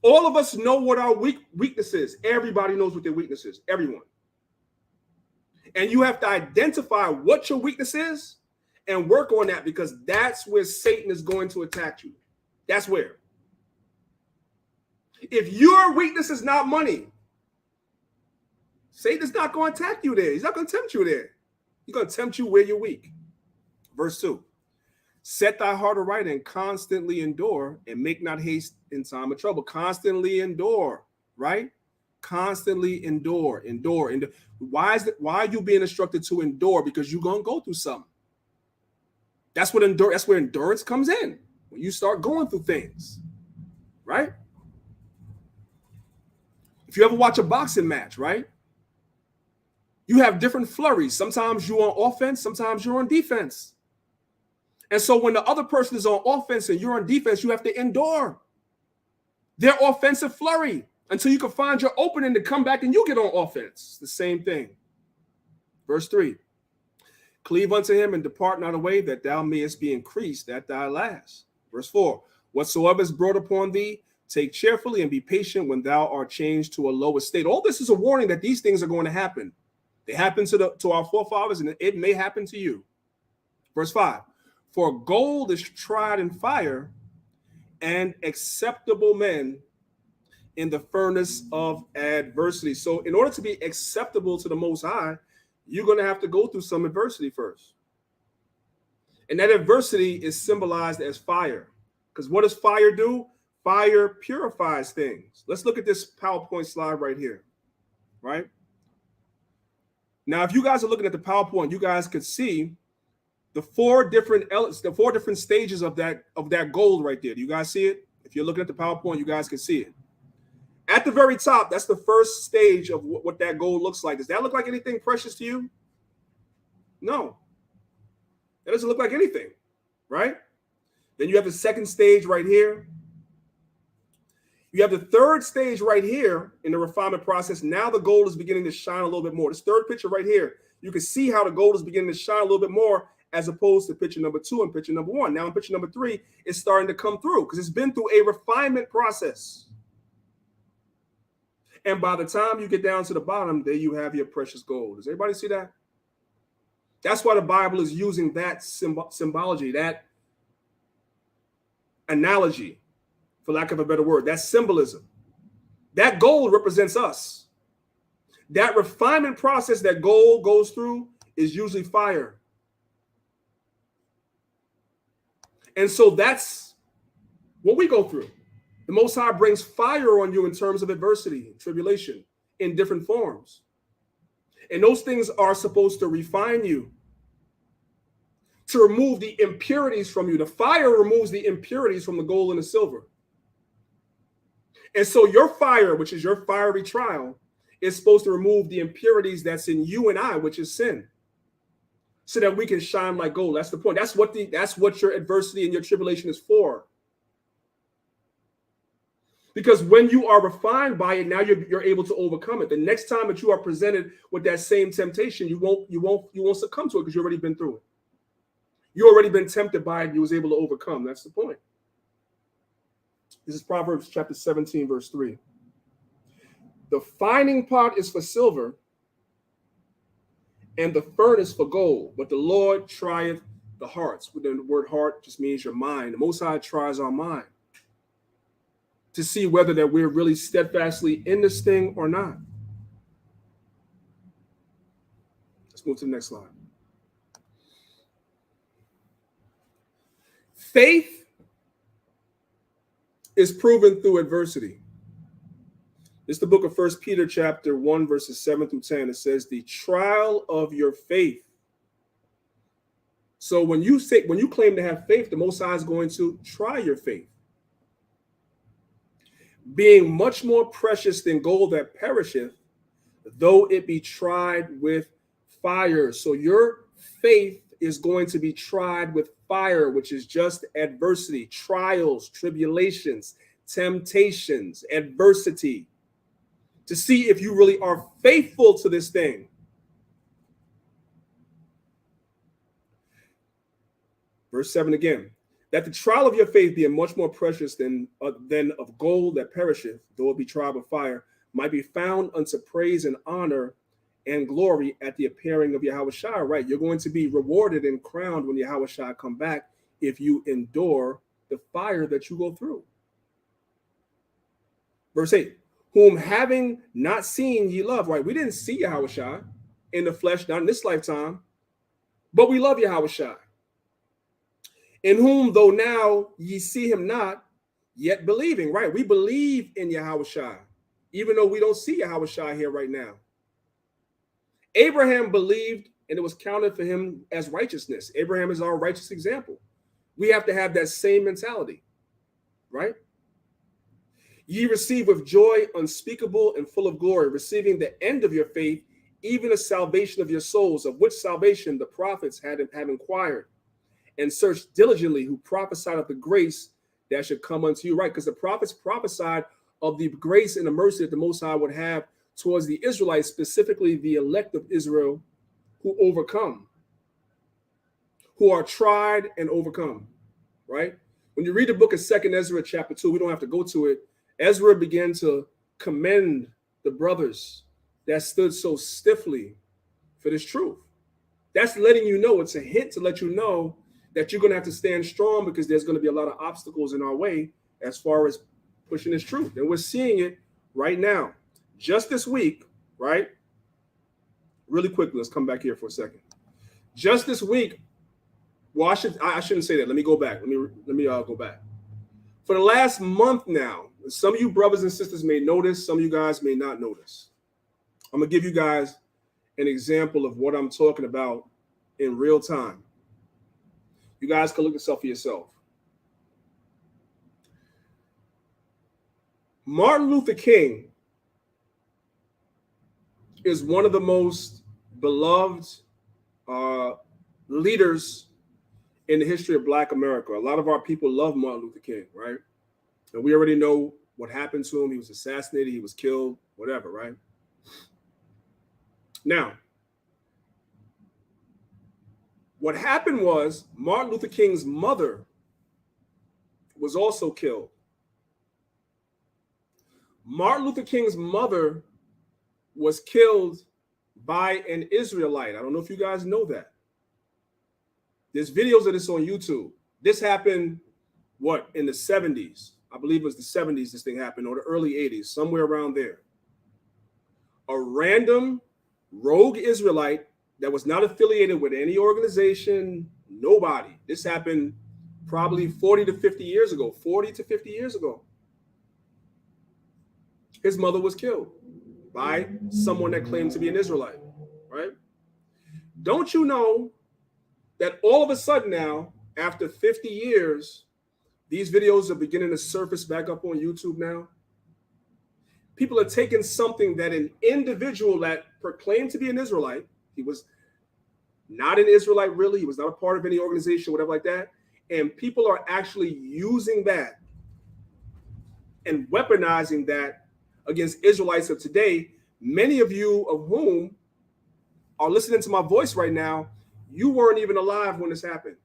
All of us know what our weakness is. Everybody knows what their weakness is. Everyone. And you have to identify what your weakness is and work on that, because that's where Satan is going to attack you. That's where. If your weakness is not money, Satan's not going to attack you there. He's not going to tempt you there. He's going to tempt you where you're weak. Verse 2. Set thy heart aright and constantly endure, and make not haste in time of trouble. Constantly endure, right? Constantly endure. Why are you being instructed to endure? Because you're going to go through something. That's where endurance comes in. When you start going through things, right? If you ever watch a boxing match, right? You have different flurries. Sometimes you're on offense, sometimes you're on defense. And so when the other person is on offense and you're on defense, you have to endure their offensive flurry until you can find your opening to come back and you get on offense. The same thing. Verse 3. Cleave unto him and depart not away, that thou mayest be increased at thy last. Verse 4. Whatsoever is brought upon thee, take cheerfully and be patient when thou art changed to a lower state. All this is a warning that these things are going to happen. They happened to our forefathers, and it may happen to you. Verse 5. For gold is tried in fire, and acceptable men in the furnace of adversity. So in order to be acceptable to the Most High, you're going to have to go through some adversity first. And that adversity is symbolized as fire. Because what does fire do? Fire purifies things. Let's look at this PowerPoint slide right here, right? Now, if you guys are looking at the PowerPoint, you guys could see the four different stages of that gold right there. Do you guys see it? If you're looking at the PowerPoint, you guys can see it. At the very top, that's the first stage of what that gold looks like. Does that look like anything precious to you? No. That doesn't look like anything, right? Then you have the second stage right here. You have the third stage right here in the refinement process. Now the gold is beginning to shine a little bit more. This third picture right here, you can see how the gold is beginning to shine a little bit more as opposed to picture number 2 and picture number 1. Now in picture number 3, it's starting to come through because it's been through a refinement process. And by the time you get down to the bottom, there you have your precious gold. Does everybody see that? That's why the Bible is using that symbology, that analogy, for lack of a better word, that symbolism. That gold represents us. That refinement process that gold goes through is usually fire. And so that's what we go through. The Most High brings fire on you in terms of adversity, tribulation, in different forms. And those things are supposed to refine you. to remove the impurities from you. The fire removes the impurities from the gold and the silver. And so your fire, which is your fiery trial, is supposed to remove the impurities that's in you and I, which is sin, so that we can shine like gold. That's the point. That's what your adversity and your tribulation is for. Because when you are refined by it, now you're able to overcome it. The next time that you are presented with that same temptation, you won't succumb to it because you've already been through it. You already been tempted by it. You was able to overcome. That's the point. This is Proverbs chapter 17, verse 3. The fining pot is for silver, and the furnace for gold, but the Lord trieth the hearts. Within the word heart just means your mind. The Most High tries our mind to see whether that we're really steadfastly in this thing or not. Let's move to the next slide. Faith is proven through adversity. It's the book of 1 Peter chapter 1, verses 7 through 10. It says, the trial of your faith. So when you claim to have faith, the Most High is going to try your faith. Being much more precious than gold that perisheth, though it be tried with fire. So your faith is going to be tried with fire, which is just adversity, trials, tribulations, temptations, adversity, to see if you really are faithful to this thing. Verse 7 again, that the trial of your faith, being much more precious than of gold that perisheth, though it be tried with fire, might be found unto praise and honor and glory at the appearing of Yahushua. Right, you're going to be rewarded and crowned when Yahushua come back if you endure the fire that you go through. Verse 8, whom having not seen ye love. Right, we didn't see Yahushua in the flesh, not in this lifetime, but we love Yahushua. In whom, though now ye see him not, yet believing. Right, we believe in Yahushua, even though we don't see Yahushua here right now. Abraham believed, and it was counted for him as righteousness. Abraham is our righteous example. We have to have that same mentality, right? Ye receive with joy unspeakable and full of glory, receiving the end of your faith, even the salvation of your souls, of which salvation the prophets have inquired and searched diligently, who prophesied of the grace that should come unto you. Right, because the prophets prophesied of the grace and the mercy that the Most High would have towards the Israelites, specifically the elect of Israel, who overcome, who are tried and overcome, right? When you read the book of 2nd Ezra chapter 2, we don't have to go to it. Ezra began to commend the brothers that stood so stiffly for this truth. That's letting you know, it's a hint to let you know that you're going to have to stand strong, because there's going to be a lot of obstacles in our way as far as pushing this truth. And we're seeing it right now. Just this week, right? Really quickly, let's come back here for a second. Just this week, well, I shouldn't say that. Let me go back. Let me go back. For the last month now, some of you brothers and sisters may notice, some of you guys may not notice. I'm gonna give you guys an example of what I'm talking about in real time. You guys can look this up for yourself. Martin Luther King is one of the most beloved leaders in the history of Black America. A lot of our people love Martin Luther King, right? And we already know what happened to him. He was assassinated, he was killed, whatever, right? Now, what happened was Martin Luther King's mother was also killed. Martin Luther King's mother was killed by an Israelite. I don't know if you guys know that. There's videos of this on YouTube. This happened, in the 70s? I believe it was the 70s this thing happened, or the early 80s, somewhere around there. A random rogue Israelite that was not affiliated with any organization, nobody. This happened probably 40 to 50 years ago. His mother was killed by someone that claimed to be an Israelite, right? Don't you know that all of a sudden now, after 50 years, these videos are beginning to surface back up on YouTube now. People are taking something that an individual that proclaimed to be an Israelite, he was not an Israelite really, he was not a part of any organization, whatever like that, and people are actually using that and weaponizing that against Israelites of today, many of you of whom are listening to my voice right now, you weren't even alive when this happened.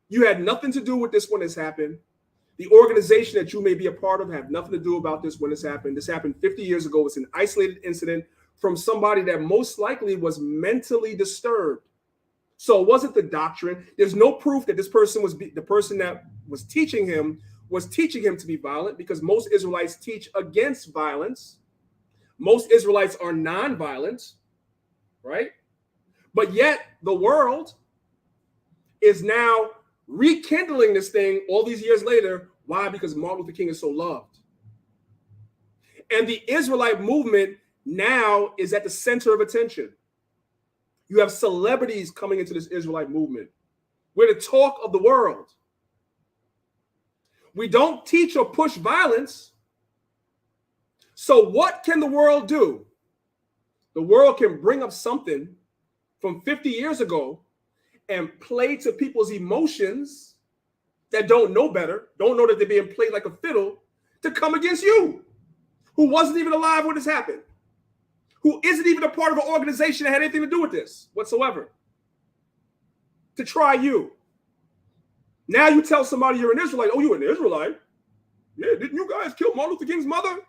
You had nothing to do with this when this happened. The organization that you may be a part of have nothing to do about this when this happened. This happened 50 years ago. It's an isolated incident from somebody that most likely was mentally disturbed. So it wasn't the doctrine. There's no proof that this person was the person that was teaching him to be violent, because most Israelites teach against violence. Most Israelites are non-violent, right? But yet the world is now rekindling this thing all these years later. Why? Because Martin Luther King is so loved. And the Israelite movement now is at the center of attention. You have celebrities coming into this Israelite movement. We're the talk of the world. We don't teach or push violence. So what can the world do? The world can bring up something from 50 years ago and play to people's emotions that don't know better, don't know that they're being played like a fiddle, to come against you, who wasn't even alive when this happened, who isn't even a part of an organization that had anything to do with this whatsoever, to try you. Now you tell somebody you're an Israelite, oh, you're an Israelite? Yeah, didn't you guys kill Martin Luther King's mother?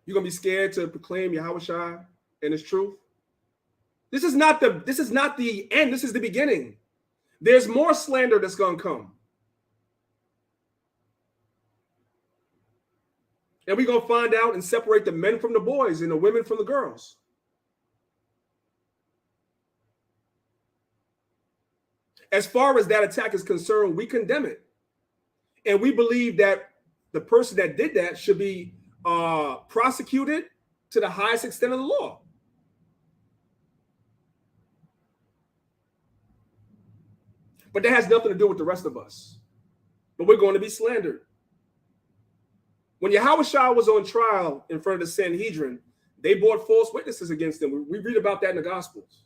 You're gonna be scared to proclaim Yahushua and his truth? This is not the end, this is the beginning. There's more slander that's gonna come. And we're gonna find out and separate the men from the boys and the women from the girls. As far as that attack is concerned, we condemn it. And we believe that the person that did that should be prosecuted to the highest extent of the law. But that has nothing to do with the rest of us. But we're going to be slandered. When Yahushua was on trial in front of the Sanhedrin, they brought false witnesses against him. We read about that in the Gospels.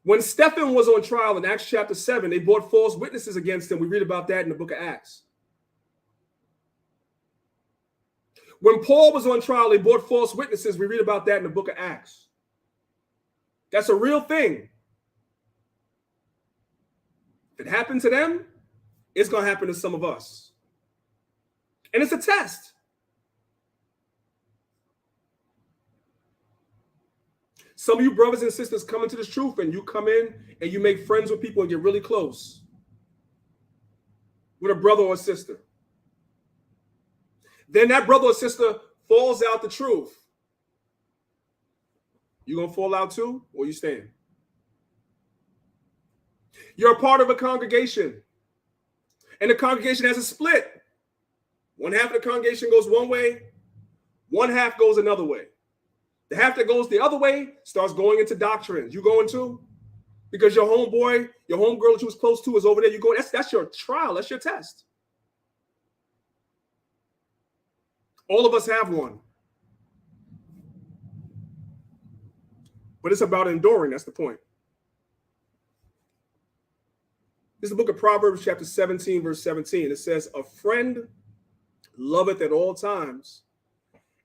When Stephen was on trial in Acts chapter 7, they brought false witnesses against him. We read about that in the book of Acts. When Paul was on trial, they brought false witnesses. We read about that in the book of Acts. That's a real thing. If it happened to them, it's going to happen to some of us. And it's a test. Some of you brothers and sisters come into this truth and you come in and you make friends with people and get really close with a brother or a sister. Then that brother or sister falls out the truth. You gonna fall out too, or you staying? You're a part of a congregation, and the congregation has a split. One half of the congregation goes one way, one half goes another way. The half that goes the other way starts going into doctrines. You going too? Because your homeboy, your homegirl that you was close to is over there. You going? That's your trial. That's your test. All of us have one. But it's about enduring. That's the point. This is the book of Proverbs, chapter 17, verse 17. It says, a friend loveth at all times,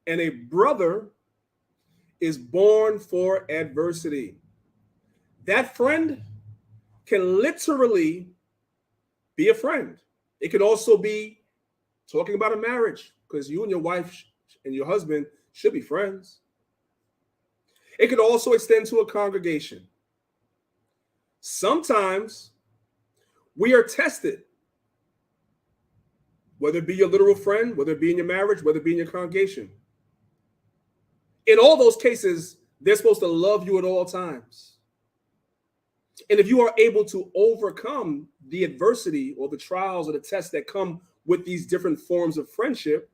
and a brother is born for adversity. That friend can literally be a friend. It could also be talking about a marriage, because you and your wife and your husband should be friends. It could also extend to a congregation. Sometimes we are tested, whether it be your literal friend, whether it be in your marriage, whether it be in your congregation. In all those cases, they're supposed to love you at all times. And if you are able to overcome the adversity or the trials or the tests that come with these different forms of friendship,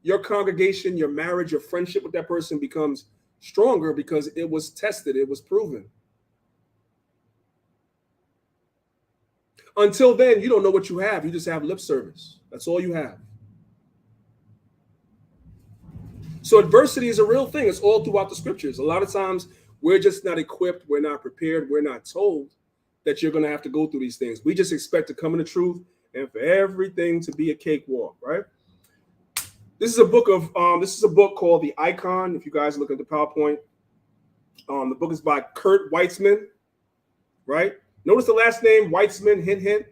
your congregation, your marriage, your friendship with that person becomes stronger because it was tested, it was proven. Until then, you don't know what you have. You just have lip service. That's all you have. So adversity is a real thing. It's all throughout the scriptures. A lot of times we're just not equipped. We're not prepared. We're not told that you're going to have to go through these things. We just expect to come in the truth and for everything to be a cakewalk, right? This is a book called The Icon. If you guys look at the PowerPoint, the book is by Kurt Weitzman, right? Notice the last name, Weitzman, hint, hint.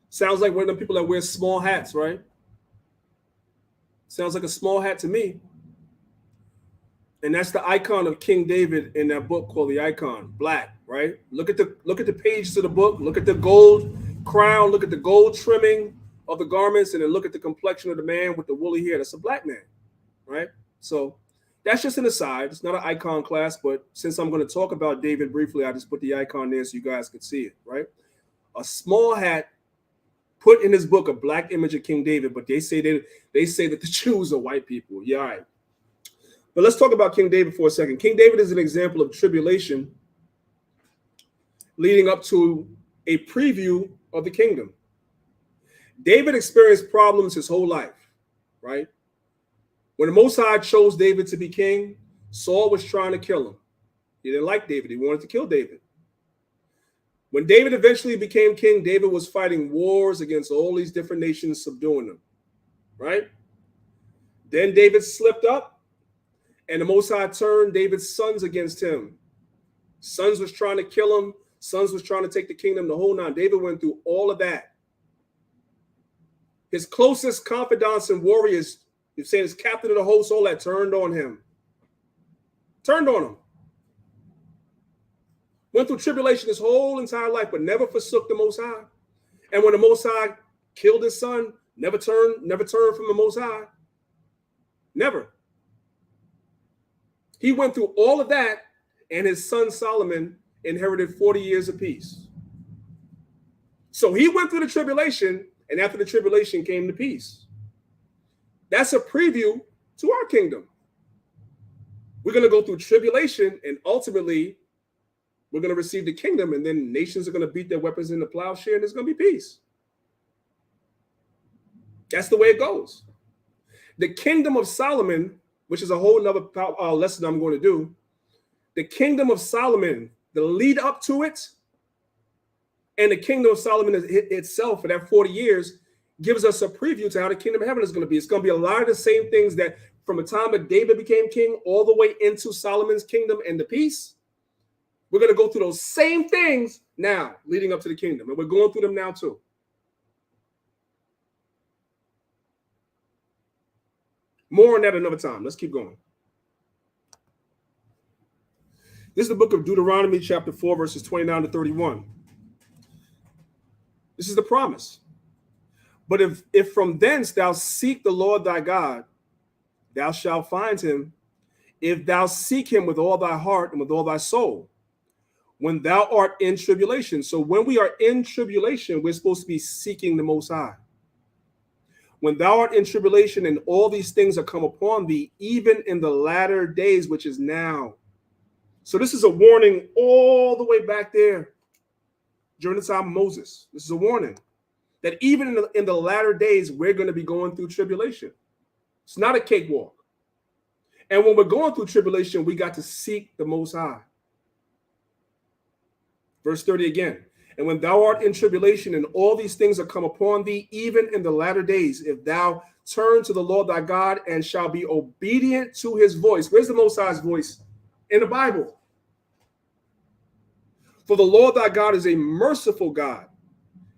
Sounds like one of the people that wears small hats, right? Sounds like a small hat to me. And that's the icon of King David in that book called The Icon, black, right? Look at the pages of the book. Look at the gold crown. Look at the gold trimming of the garments, and then look at the complexion of the man with the woolly hair. That's a black man, right? So that's just an aside. It's not an icon class, but since I'm going to talk about David briefly, I just put the icon there so you guys could see it, right? A small hat put in his book a black image of King David, but they say that the Jews are white people. Yeah, all right. But let's talk about King David for a second. King David is an example of tribulation leading up to a preview of the kingdom. David experienced problems his whole life, right? When the Most High chose David to be king, Saul was trying to kill him. He didn't like David. He wanted to kill David. When David eventually became king, David was fighting wars against all these different nations, subduing them, right? Then David slipped up, and the Most High turned David's sons against him. Sons was trying to kill him. Sons was trying to take the kingdom, the whole nine. David went through all of that. His closest confidants and warriors, you're saying his captain of the host, all that turned on him. Turned on him. Went through tribulation his whole entire life, but never forsook the Most High. And when the Most High killed his son, never turned from the Most High. Never. He went through all of that, and his son Solomon inherited 40 years of peace. So he went through the tribulation, and after the tribulation came the peace. That's a preview to our kingdom. We're going to go through tribulation, and ultimately, we're going to receive the kingdom, and then nations are going to beat their weapons in the plowshare, and there's going to be peace. That's the way it goes. The kingdom of Solomon, which is a whole nother lesson I'm going to do, the kingdom of Solomon, the lead up to it, and the kingdom of Solomon itself for that 40 years gives us a preview to how the kingdom of heaven is going to be. It's going to be a lot of the same things that from the time that David became king all the way into Solomon's kingdom and the peace. We're going to go through those same things now leading up to the kingdom. And we're going through them now too. More on that another time. Let's keep going. This is the book of Deuteronomy chapter 4, verses 29 to 31. This is the promise. But if from thence thou seek the Lord thy God, thou shalt find him, if thou seek him with all thy heart and with all thy soul, when thou art in tribulation. So when we are in tribulation, we're supposed to be seeking the Most High. When thou art in tribulation and all these things are come upon thee, even in the latter days, which is now. So this is a warning all the way back there during the time of Moses. This is a warning that even in the latter days, we're going to be going through tribulation. It's not a cakewalk. And when we're going through tribulation, we got to seek the Most High. Verse 30 again. And when thou art in tribulation and all these things are come upon thee, even in the latter days, if thou turn to the Lord thy God and shall be obedient to his voice. Where's the Most High's voice? In the Bible. For the Lord thy God is a merciful God.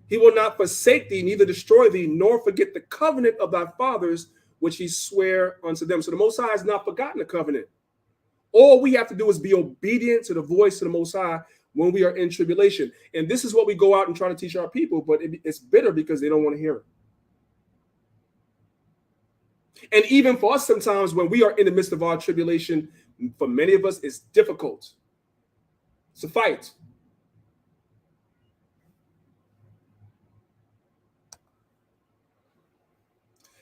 He will not forsake thee, neither destroy thee, nor forget the covenant of thy fathers, which he sware unto them. So the Most High has not forgotten the covenant. All we have to do is be obedient to the voice of the Most High when we are in tribulation. And this is what we go out and try to teach our people, but it's bitter because they don't want to hear it. And even for us, sometimes when we are in the midst of our tribulation, for many of us, it's difficult. It's a fight.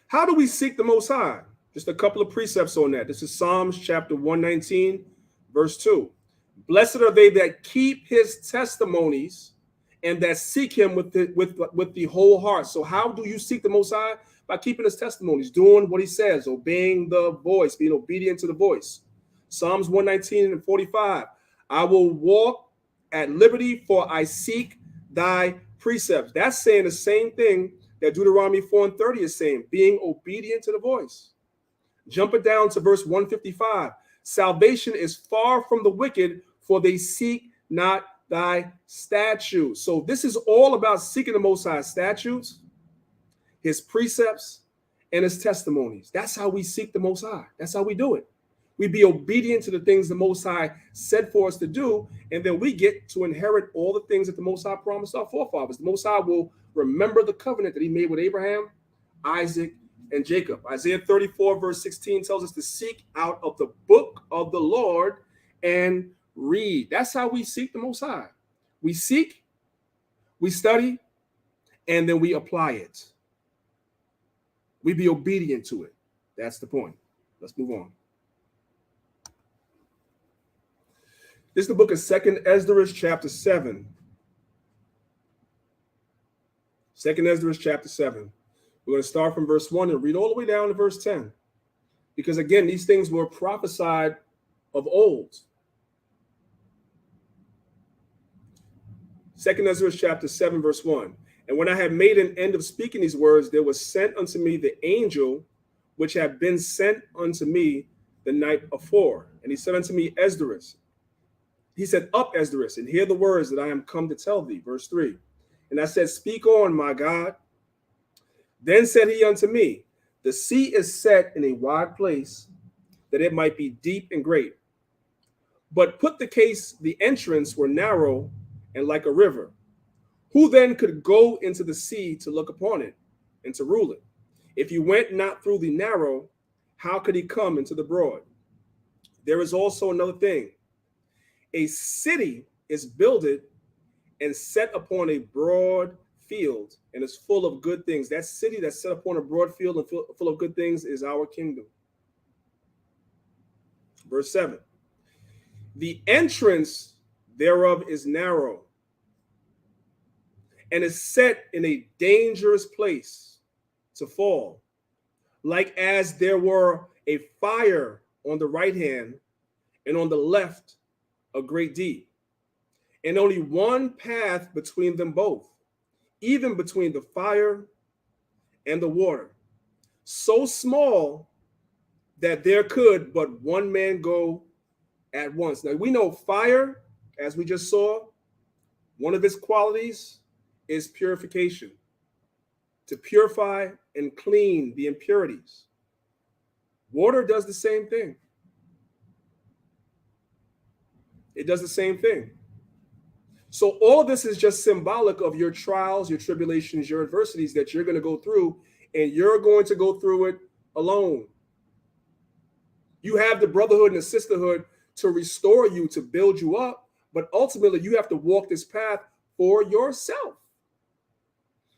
How do we seek the Most High? Just a couple of precepts on that. This is Psalms chapter 119, verse 2. Blessed are they that keep his testimonies and that seek him with the whole heart. So how do you seek the Most High? By keeping his testimonies, doing what he says, obeying the voice, being obedient to the voice. Psalms 119 and 45. I will walk at liberty, for I seek thy precepts. That's saying the same thing that Deuteronomy 4 and 30 is saying, being obedient to the voice. Jumping down to verse 155. Salvation is far from the wicked, for they seek not thy statutes. So this is all about seeking the Most High statutes, his precepts, and his testimonies. That's how we seek the Most High. That's how we do it. We be obedient to the things the Most High said for us to do, and then we get to inherit all the things that the Most High promised our forefathers. The Most High will remember the covenant that he made with Abraham, Isaac, and Jacob. Isaiah 34 verse 16 tells us to seek out of the book of the Lord and read. That's how we seek the Most High. We seek, we study, and then we apply it. We be obedient to it. That's the point. Let's move on. This is the book of 2nd Esdras chapter 7. 2nd Esdras chapter 7. We're going to start from verse 1 and read all the way down to verse 10. Because again, these things were prophesied of old. 2nd Ezra chapter 7, verse 1. And when I had made an end of speaking these words, there was sent unto me the angel which had been sent unto me the night afore. And he said unto me, Esdras. He said, Up, Esdras, and hear the words that I am come to tell thee. Verse 3. And I said, Speak on, my God. Then said he unto me, The sea is set in a wide place, that it might be deep and great. But put the case, the entrance were narrow and like a river. Who then could go into the sea to look upon it and to rule it? If he went not through the narrow, how could he come into the broad? There is also another thing. A city is builded and set upon a broad field and is full of good things. That city that's set upon a broad field and full of good things is our kingdom. Verse 7. The entrance thereof is narrow and is set in a dangerous place to fall, like as there were a fire on the right hand and on the left a great deep, and only one path between them both, even between the fire and the water, so small that there could but one man go at once. Now we know fire, as we just saw, one of its qualities is purification, to purify and clean the impurities. Water does the same thing. It does the same thing. So all of this is just symbolic of your trials, your tribulations, your adversities that you're going to go through, and you're going to go through it alone. You have the brotherhood and the sisterhood to restore you, to build you up, but ultimately you have to walk this path for yourself.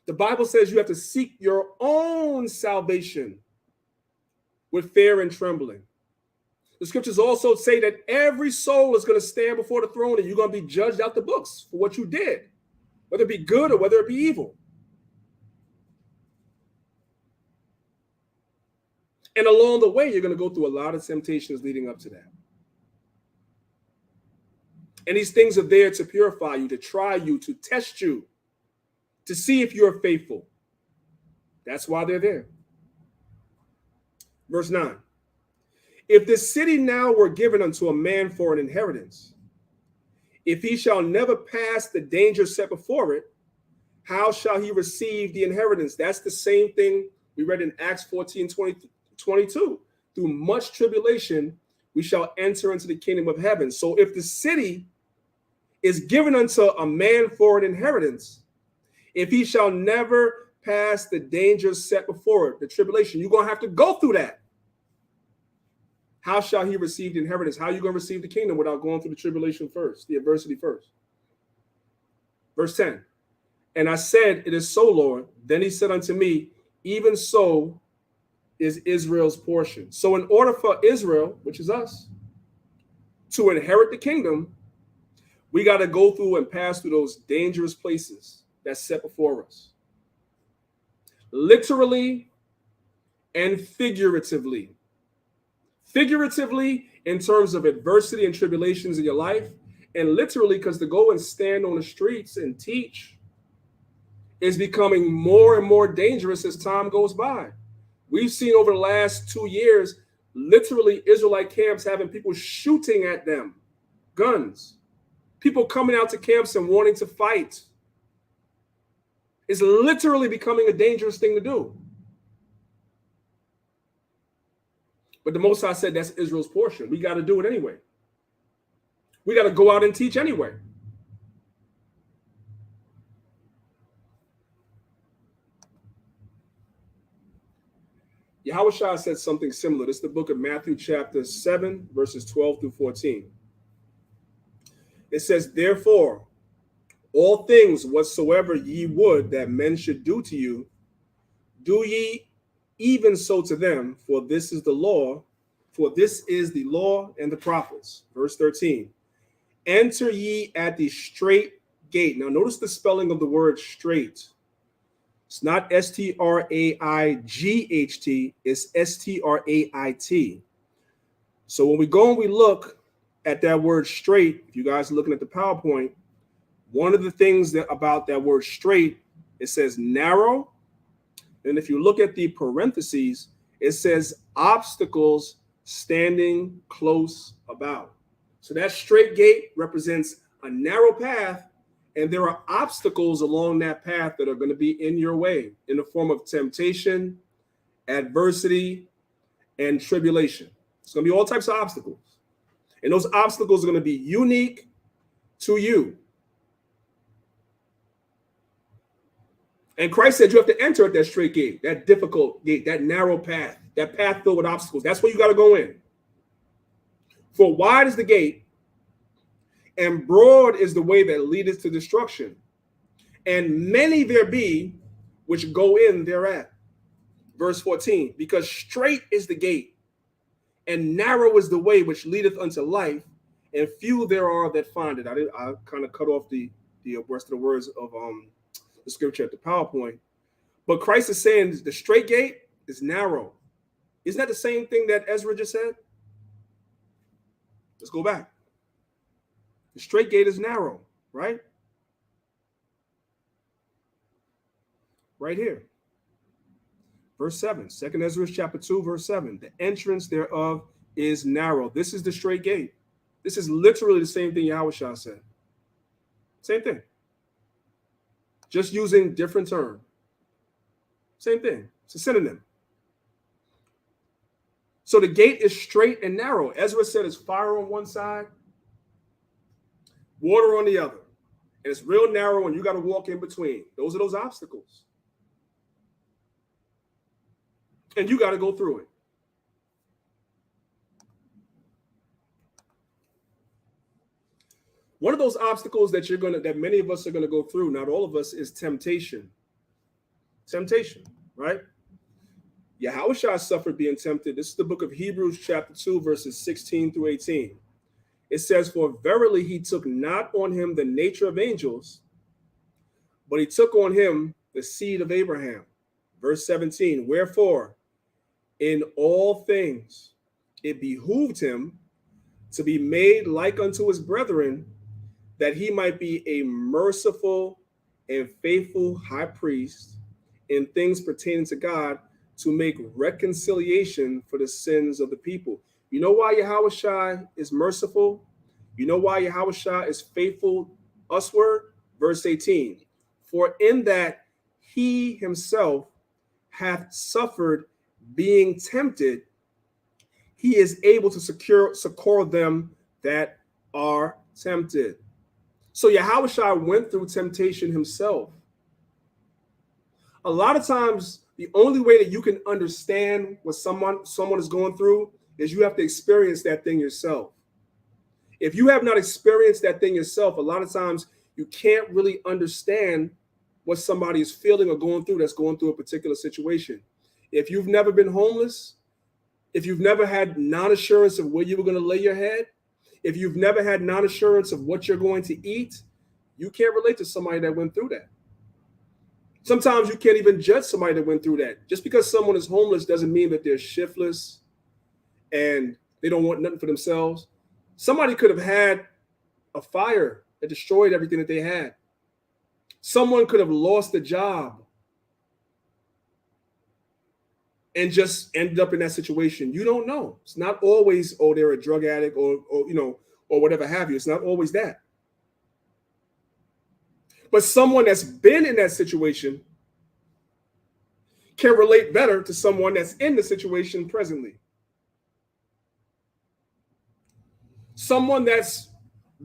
The Bible says you have to seek your own salvation with fear and trembling. The scriptures also say that every soul is going to stand before the throne and you're going to be judged out the books for what you did, whether it be good or whether it be evil. And along the way, you're going to go through a lot of temptations leading up to that. And these things are there to purify you, to try you, to test you, to see if you're faithful. That's why they're there. Verse 9. If the city now were given unto a man for an inheritance, if he shall never pass the danger set before it, how shall he receive the inheritance? That's the same thing we read in Acts 14:22. Through much tribulation, we shall enter into the kingdom of heaven. So if the city is given unto a man for an inheritance, if he shall never pass the danger set before it, the tribulation, you're going to have to go through that. How shall he receive the inheritance? How are you going to receive the kingdom without going through the tribulation first, the adversity first? Verse 10. And I said, It is so, Lord. Then he said unto me, Even so is Israel's portion. So in order for Israel, which is us, to inherit the kingdom, we got to go through and pass through those dangerous places that's set before us. Literally and figuratively. Figuratively in terms of adversity and tribulations in your life, and literally because to go and stand on the streets and teach is becoming more and more dangerous as time goes by. We've seen over the last 2 years, literally Israelite camps having people shooting at them, guns, people coming out to camps and wanting to fight. It's literally becoming a dangerous thing to do. But the Most High said that's Israel's portion. We got to do it anyway. We got to go out and teach anyway. Yahushua said something similar. This is the book of Matthew chapter 7, verses 12 through 14. It says, therefore, all things whatsoever ye would that men should do to you, do ye even so to them, for this is the law and the prophets. Verse 13. Enter ye at the strait gate. Now notice the spelling of the word straight. It's not S-T-R-A-I-G-H-T, it's S-T-R-A-I-T. So when we go and we look at that word straight, if you guys are looking at the PowerPoint, one of the things about that word straight, it says narrow. And if you look at the parentheses, it says obstacles standing close about. So that straight gate represents a narrow path, and there are obstacles along that path that are going to be in your way in the form of temptation, adversity, and tribulation. It's going to be all types of obstacles. And those obstacles are going to be unique to you. And Christ said you have to enter at that straight gate, that difficult gate, that narrow path, that path filled with obstacles. That's where you got to go in. For wide is the gate, and broad is the way that leadeth to destruction. And many there be which go in thereat. Verse 14, because straight is the gate, and narrow is the way which leadeth unto life, and few there are that find it. I kind of cut off the rest of the words of the scripture at the PowerPoint. But Christ is saying the straight gate is narrow. Isn't that the same thing that Ezra just said? Let's go back. The straight gate is narrow, right? Right here. Verse 7, 2 Ezra chapter 2, verse 7. The entrance thereof is narrow. This is the straight gate. This is literally the same thing Yahushua said. Same thing. Just using different term. Same thing. It's a synonym. So the gate is straight and narrow. Ezra said it's fire on one side, water on the other. And it's real narrow and you got to walk in between. Those are those obstacles. And you got to go through it. One of those obstacles that that many of us are going to go through, not all of us, is temptation. Temptation, right? Yahushua suffered being tempted. This is the book of Hebrews chapter 2, verses 16 through 18. It says, for verily he took not on him the nature of angels, but he took on him the seed of Abraham. Verse 17, wherefore in all things it behooved him to be made like unto his brethren, that he might be a merciful and faithful high priest in things pertaining to God, to make reconciliation for the sins of the people. You know why Yahushua is merciful? You know why Yahushua is faithful usward? Verse 18, for in that he himself hath suffered being tempted, he is able to succor them that are tempted. So Yahushua went through temptation himself. A lot of times, the only way that you can understand what someone is going through is you have to experience that thing yourself. If you have not experienced that thing yourself, a lot of times you can't really understand what somebody is feeling or going through that's going through a particular situation. If you've never been homeless, if you've never had non-assurance of where you were going to lay your head, if you've never had non-assurance of what you're going to eat, you can't relate to somebody that went through that. Sometimes you can't even judge somebody that went through that. Just because someone is homeless doesn't mean that they're shiftless and they don't want nothing for themselves. Somebody could have had a fire that destroyed everything that they had. Someone could have lost a job and just ended up in that situation. You don't know. It's not always, oh, they're a drug addict or whatever have you. It's not always that. But someone that's been in that situation can relate better to someone that's in the situation presently. Someone that's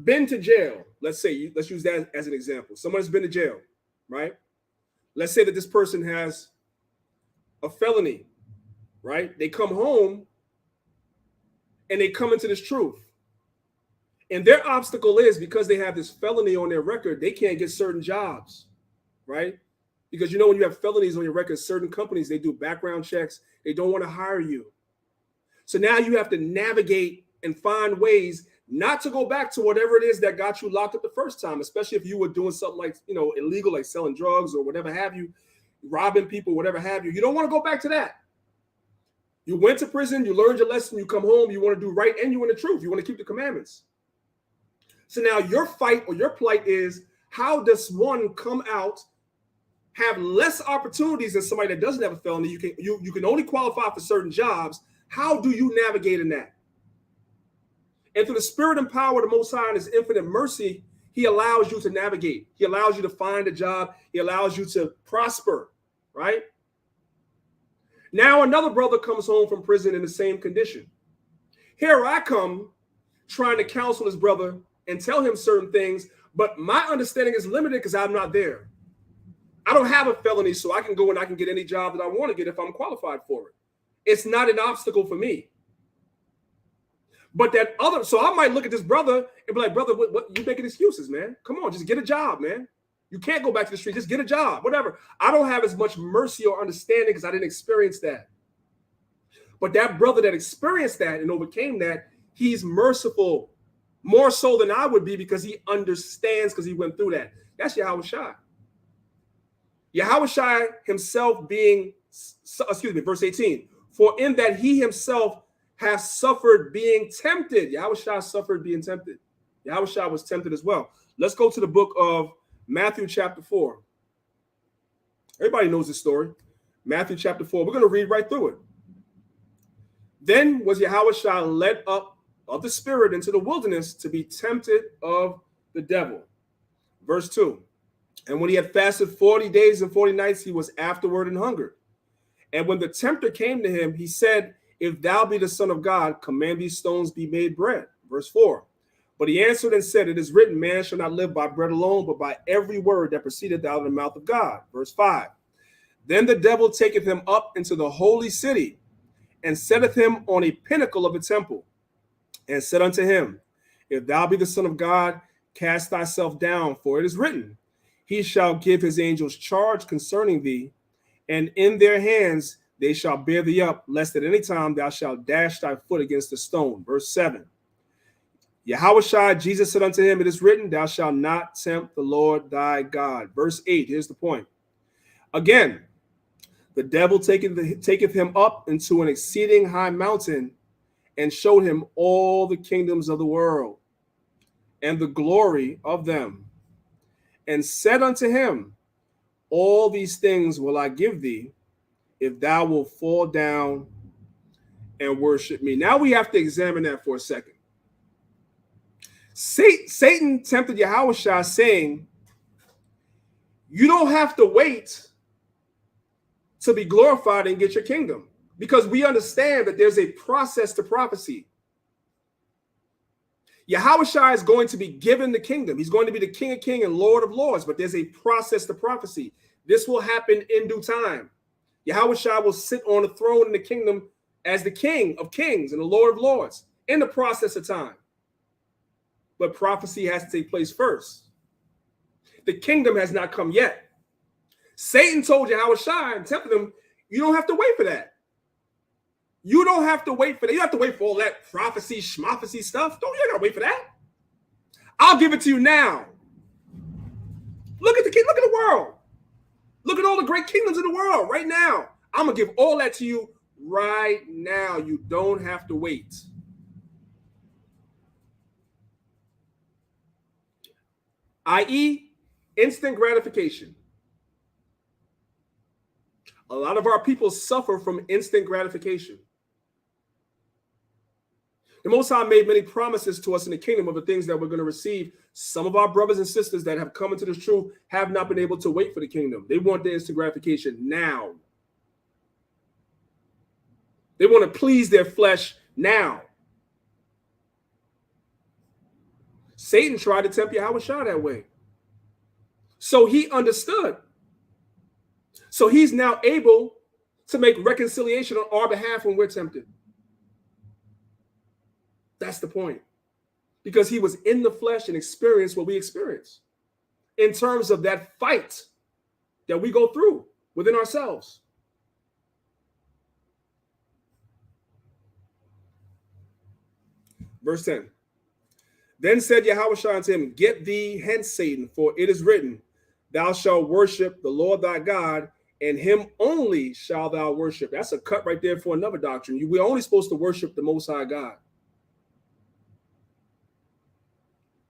been to jail, let's use that as an example. Someone that's been to jail, right? Let's say that this person has a felony, right? They come home and they come into this truth. And their obstacle is because they have this felony on their record, they can't get certain jobs, right? Because when you have felonies on your record, certain companies, they do background checks. They don't want to hire you. So now you have to navigate and find ways not to go back to whatever it is that got you locked up the first time, especially if you were doing something like, illegal, like selling drugs or whatever have you, robbing people, whatever have you. You don't want to go back to that. You went to prison, you learned your lesson, you come home, you want to do right, and you want the truth. You want to keep the commandments. So now your fight or your plight is, how does one come out, have less opportunities than somebody that doesn't have a felony? You can only qualify for certain jobs. How do you navigate in that? And through the spirit and power of the Most High and his infinite mercy, he allows you to navigate. He allows you to find a job. He allows you to prosper, right? Now another brother comes home from prison in the same condition. Here I come trying to counsel his brother and tell him certain things, but my understanding is limited because I'm not there. I don't have a felony, so I can go and I can get any job that I want to get if I'm qualified for it. It's not an obstacle for me. But so I might look at this brother and be like, brother, what you making excuses, man? Come on, just get a job, man. You can't go back to the street, just get a job, whatever. I don't have as much mercy or understanding because I didn't experience that. But that brother that experienced that and overcame that, he's merciful more so than I would be because he understands, because he went through that. That's Yahushua. Yahushua himself being, verse 18, for in that he himself has suffered being tempted. Yahushua suffered being tempted. Yahushua was tempted as well. Let's go to the book of Matthew chapter 4. Everybody knows this story. Matthew chapter 4. We're going to read right through it. Then was Yahushua led up of the Spirit into the wilderness to be tempted of the devil. Verse 2. And when he had fasted 40 days and 40 nights, he was afterward and hungered. And when the tempter came to him, he said, if thou be the Son of God, command these stones be made bread. Verse 4. But he answered and said, it is written, man shall not live by bread alone, but by every word that proceedeth out of the mouth of God. Verse 5. Then the devil taketh him up into the holy city, and setteth him on a pinnacle of the temple, and said unto him, if thou be the Son of God, cast thyself down, for it is written, he shall give his angels charge concerning thee, and in their hands they shall bear thee up, lest at any time thou shalt dash thy foot against a stone. Verse 7. Yahushua, Jesus said unto him, it is written, thou shalt not tempt the Lord thy God. Verse 8, here's the point. Again, the devil taketh him up into an exceeding high mountain, and showed him all the kingdoms of the world, and the glory of them, and said unto him, all these things will I give thee, if thou wilt fall down and worship me. Now we have to examine that for a second. Satan tempted Yahushua, saying, you don't have to wait to be glorified and get your kingdom, because we understand that there's a process to prophecy. Yahushua is going to be given the kingdom. He's going to be the King of Kings and Lord of Lords, but there's a process to prophecy. This will happen in due time. Yahushua will sit on the throne in the kingdom as the King of Kings and the Lord of Lords in the process of time. But prophecy has to take place first. The kingdom has not come yet. Satan told Yahushua and tempted him, You don't have to wait for that. You don't have to wait for that. You don't have to wait for all that prophecy, schmophecy stuff. You ain't gotta wait for that. I'll give it to you now. Look at the world. Look at all the great kingdoms in the world right now. I'm gonna give all that to you right now. You don't have to wait. I.e., instant gratification. A lot of our people suffer from instant gratification. The Most High made many promises to us in the kingdom of the things that we're going to receive. Some of our brothers and sisters that have come into this truth have not been able to wait for the kingdom. They want their instant gratification now. They want to please their flesh now. Satan tried to tempt Yahushua that way. So he understood. So he's now able to make reconciliation on our behalf when we're tempted. That's the point. Because he was in the flesh and experienced what we experience in terms of that fight that we go through within ourselves. Verse 10. Then said Yahushua unto him, Get thee hence, Satan, for it is written, Thou shalt worship the Lord thy God, and him only shalt thou worship. That's a cut right there for another doctrine. We're only supposed to worship the Most High God.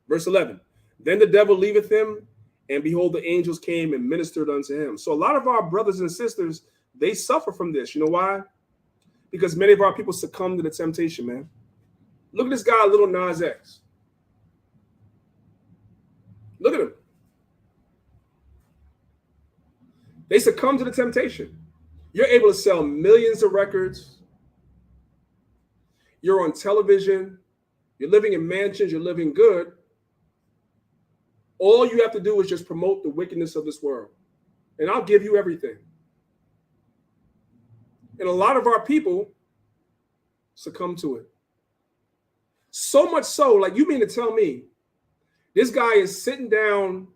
Verse 11. Then the devil leaveth him, and behold, the angels came and ministered unto him. So a lot of our brothers and sisters, they suffer from this. You know why? Because many of our people succumb to the temptation, man. Look at this guy, Little Nas X. Look at him. They succumb to the temptation. You're able to sell millions of records. You're on television. You're living in mansions. You're living good. All you have to do is just promote the wickedness of this world. And I'll give you everything. And a lot of our people succumb to it. So much so, like, you mean to tell me this guy is sitting down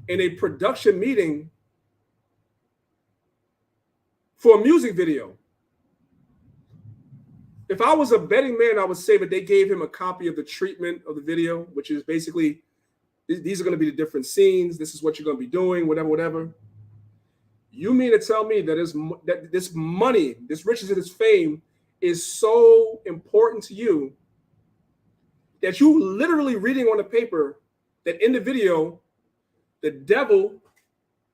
in a production meeting for a music video. If I was a betting man, I would say that they gave him a copy of the treatment of the video, which is basically, these are going to be the different scenes. This is what you're going to be doing, whatever. You mean to tell me that this money, this riches and this fame is so important to you that you literally reading on the paper that in the video, the devil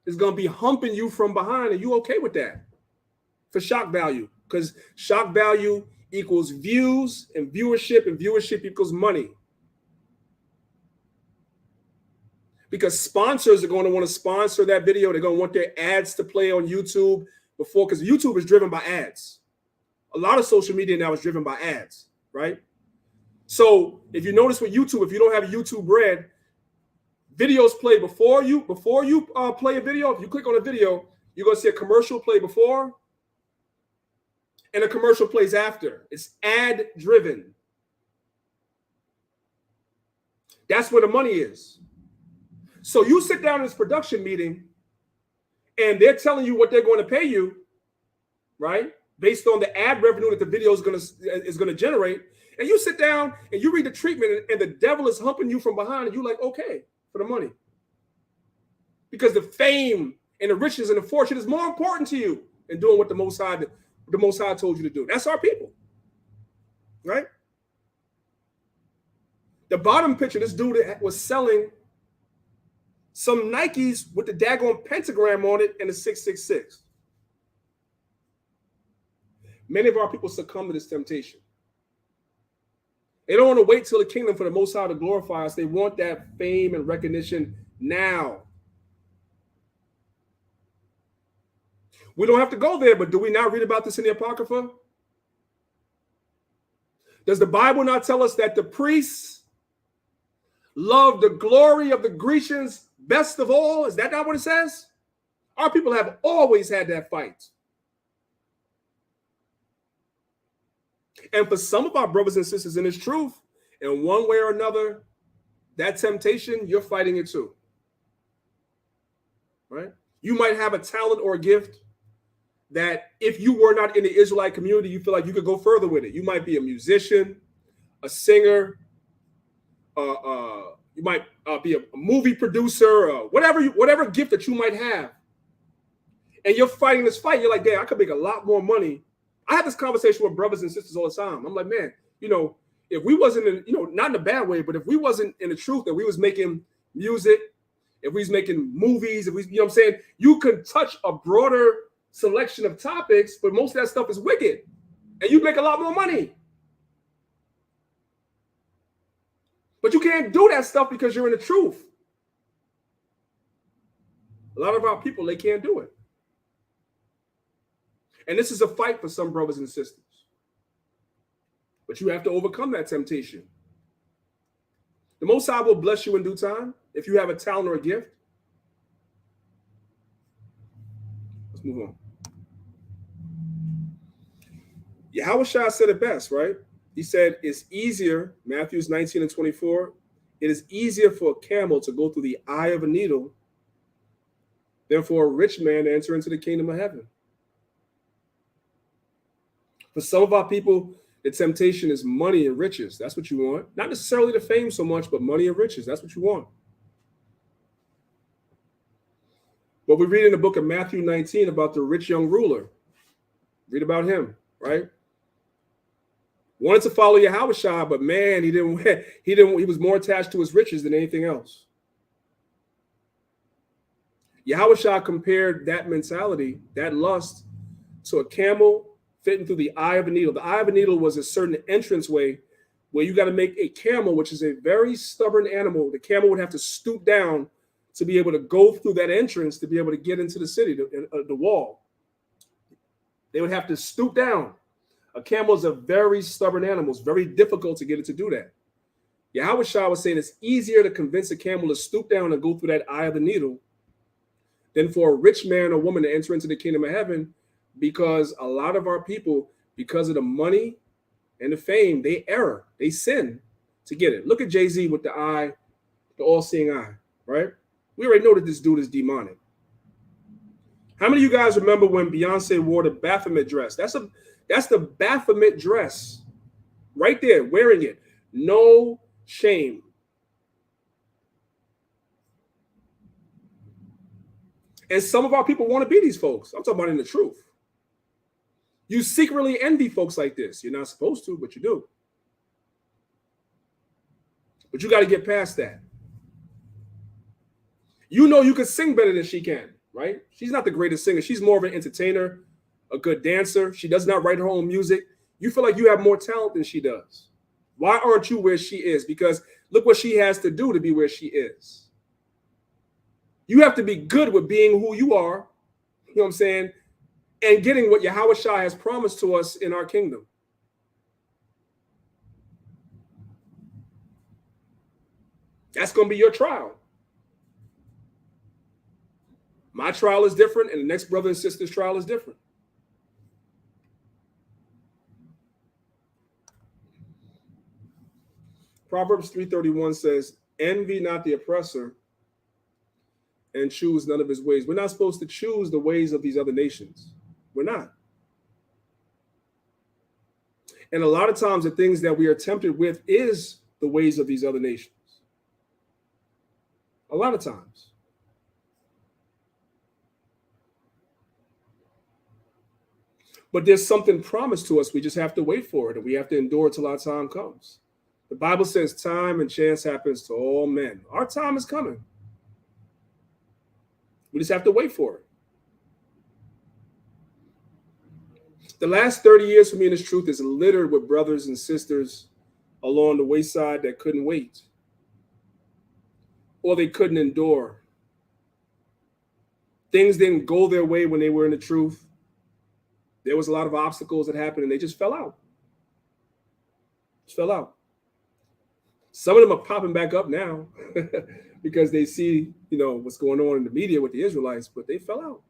is going to be humping you from behind, and you okay with that for shock value? Because shock value equals views, and viewership equals money. Because sponsors are going to want to sponsor that video. They're going to want their ads to play on YouTube before, because YouTube is driven by ads. A lot of social media now is driven by ads, right? So if you notice with YouTube, if you don't have YouTube Red, videos play before you play a video. If you click on a video, you're going to see a commercial play before and a commercial plays after. It's ad driven. That's where the money is. So you sit down in this production meeting and they're telling you what they're going to pay you, right? Based on the ad revenue that the video is going to generate. And you sit down and you read the treatment and the devil is humping you from behind and you're like, okay, for the money. Because the fame and the riches and the fortune is more important to you than doing what the Most High told you to do. That's our people, right? The bottom picture, this dude was selling some Nikes with the daggone pentagram on it and the 666. Many of our people succumb to this temptation. They don't want to wait till the kingdom for the Most High to glorify us. They want that fame and recognition now. We don't have to go there, but do we not read about this in the Apocrypha? Does the Bible not tell us that the priests loved the glory of the Grecians best of all? Is that not what it says? Our people have always had that fight. And for some of our brothers and sisters in this truth, in one way or another, that temptation, you're fighting it too. Right? You might have a talent or a gift that if you were not in the Israelite community, you feel like you could go further with it. You might be a musician, a singer, you might be a movie producer, whatever gift that you might have. And you're fighting this fight. You're like, damn, I could make a lot more money. I have this conversation with brothers and sisters all the time. I'm like, man, if we wasn't in, not in a bad way, but if we wasn't in the truth that we was making music, if we was making movies, if we, you know what I'm saying, you could touch a broader selection of topics, but most of that stuff is wicked. And you make a lot more money. But you can't do that stuff because you're in the truth. A lot of our people, they can't do it. And this is a fight for some brothers and sisters. But you have to overcome that temptation. The Most High will bless you in due time if you have a talent or a gift. Let's move on. Yahushua said it best, right? He said, it's easier, Matthew 19:24, it is easier for a camel to go through the eye of a needle than for a rich man to enter into the kingdom of heaven. For some of our people, the temptation is money and riches. That's what you want. Not necessarily the fame so much, but money and riches. That's what you want. But we read in the book of Matthew 19 about the rich young ruler. Read about him, right? Wanted to follow Yahushua, but man, he was more attached to his riches than anything else. Yahushua compared that mentality, that lust, to a camel fitting through the eye of a needle. The eye of a needle was a certain entranceway where you got to make a camel, which is a very stubborn animal. The camel would have to stoop down to be able to go through that entrance to be able to get into the city, the wall. They would have to stoop down. A camel is a very stubborn animal. It's very difficult to get it to do that. Yahushua was saying it's easier to convince a camel to stoop down and go through that eye of the needle than for a rich man or woman to enter into the kingdom of heaven, because a lot of our people, because of the money and the fame, they err, they sin to get it. Look at Jay-Z with the eye, the all-seeing eye, right? We already know that this dude is demonic. How many of you guys remember when Beyonce wore the Baphomet dress? That's the Baphomet dress right there, wearing it. No shame. And some of our people want to be these folks. I'm talking about in the truth. You secretly envy folks like this. You're not supposed to, but you do. But you got to get past that. You know you can sing better than she can, right? She's not the greatest singer. She's more of an entertainer, a good dancer. She does not write her own music. You feel like you have more talent than she does. Why aren't you where she is? Because look what she has to do to be where she is. You have to be good with being who you are, you know what I'm saying, and getting what Yahushua has promised to us in our kingdom. That's going to be your trial. My trial is different, and the next brother and sister's trial is different. Proverbs 3:31 says, envy not the oppressor and choose none of his ways. We're not supposed to choose the ways of these other nations. We're not. And a lot of times the things that we are tempted with is the ways of these other nations. A lot of times. But there's something promised to us. We just have to wait for it, and we have to endure till our time comes. The Bible says time and chance happens to all men. Our time is coming. We just have to wait for it. The last 30 years for me in this truth is littered with brothers and sisters along the wayside that couldn't wait, or they couldn't endure. Things didn't go their way when they were in the truth. There was a lot of obstacles that happened, and they just fell out. Just fell out. Some of them are popping back up now because they see, what's going on in the media with the Israelites, but they fell out.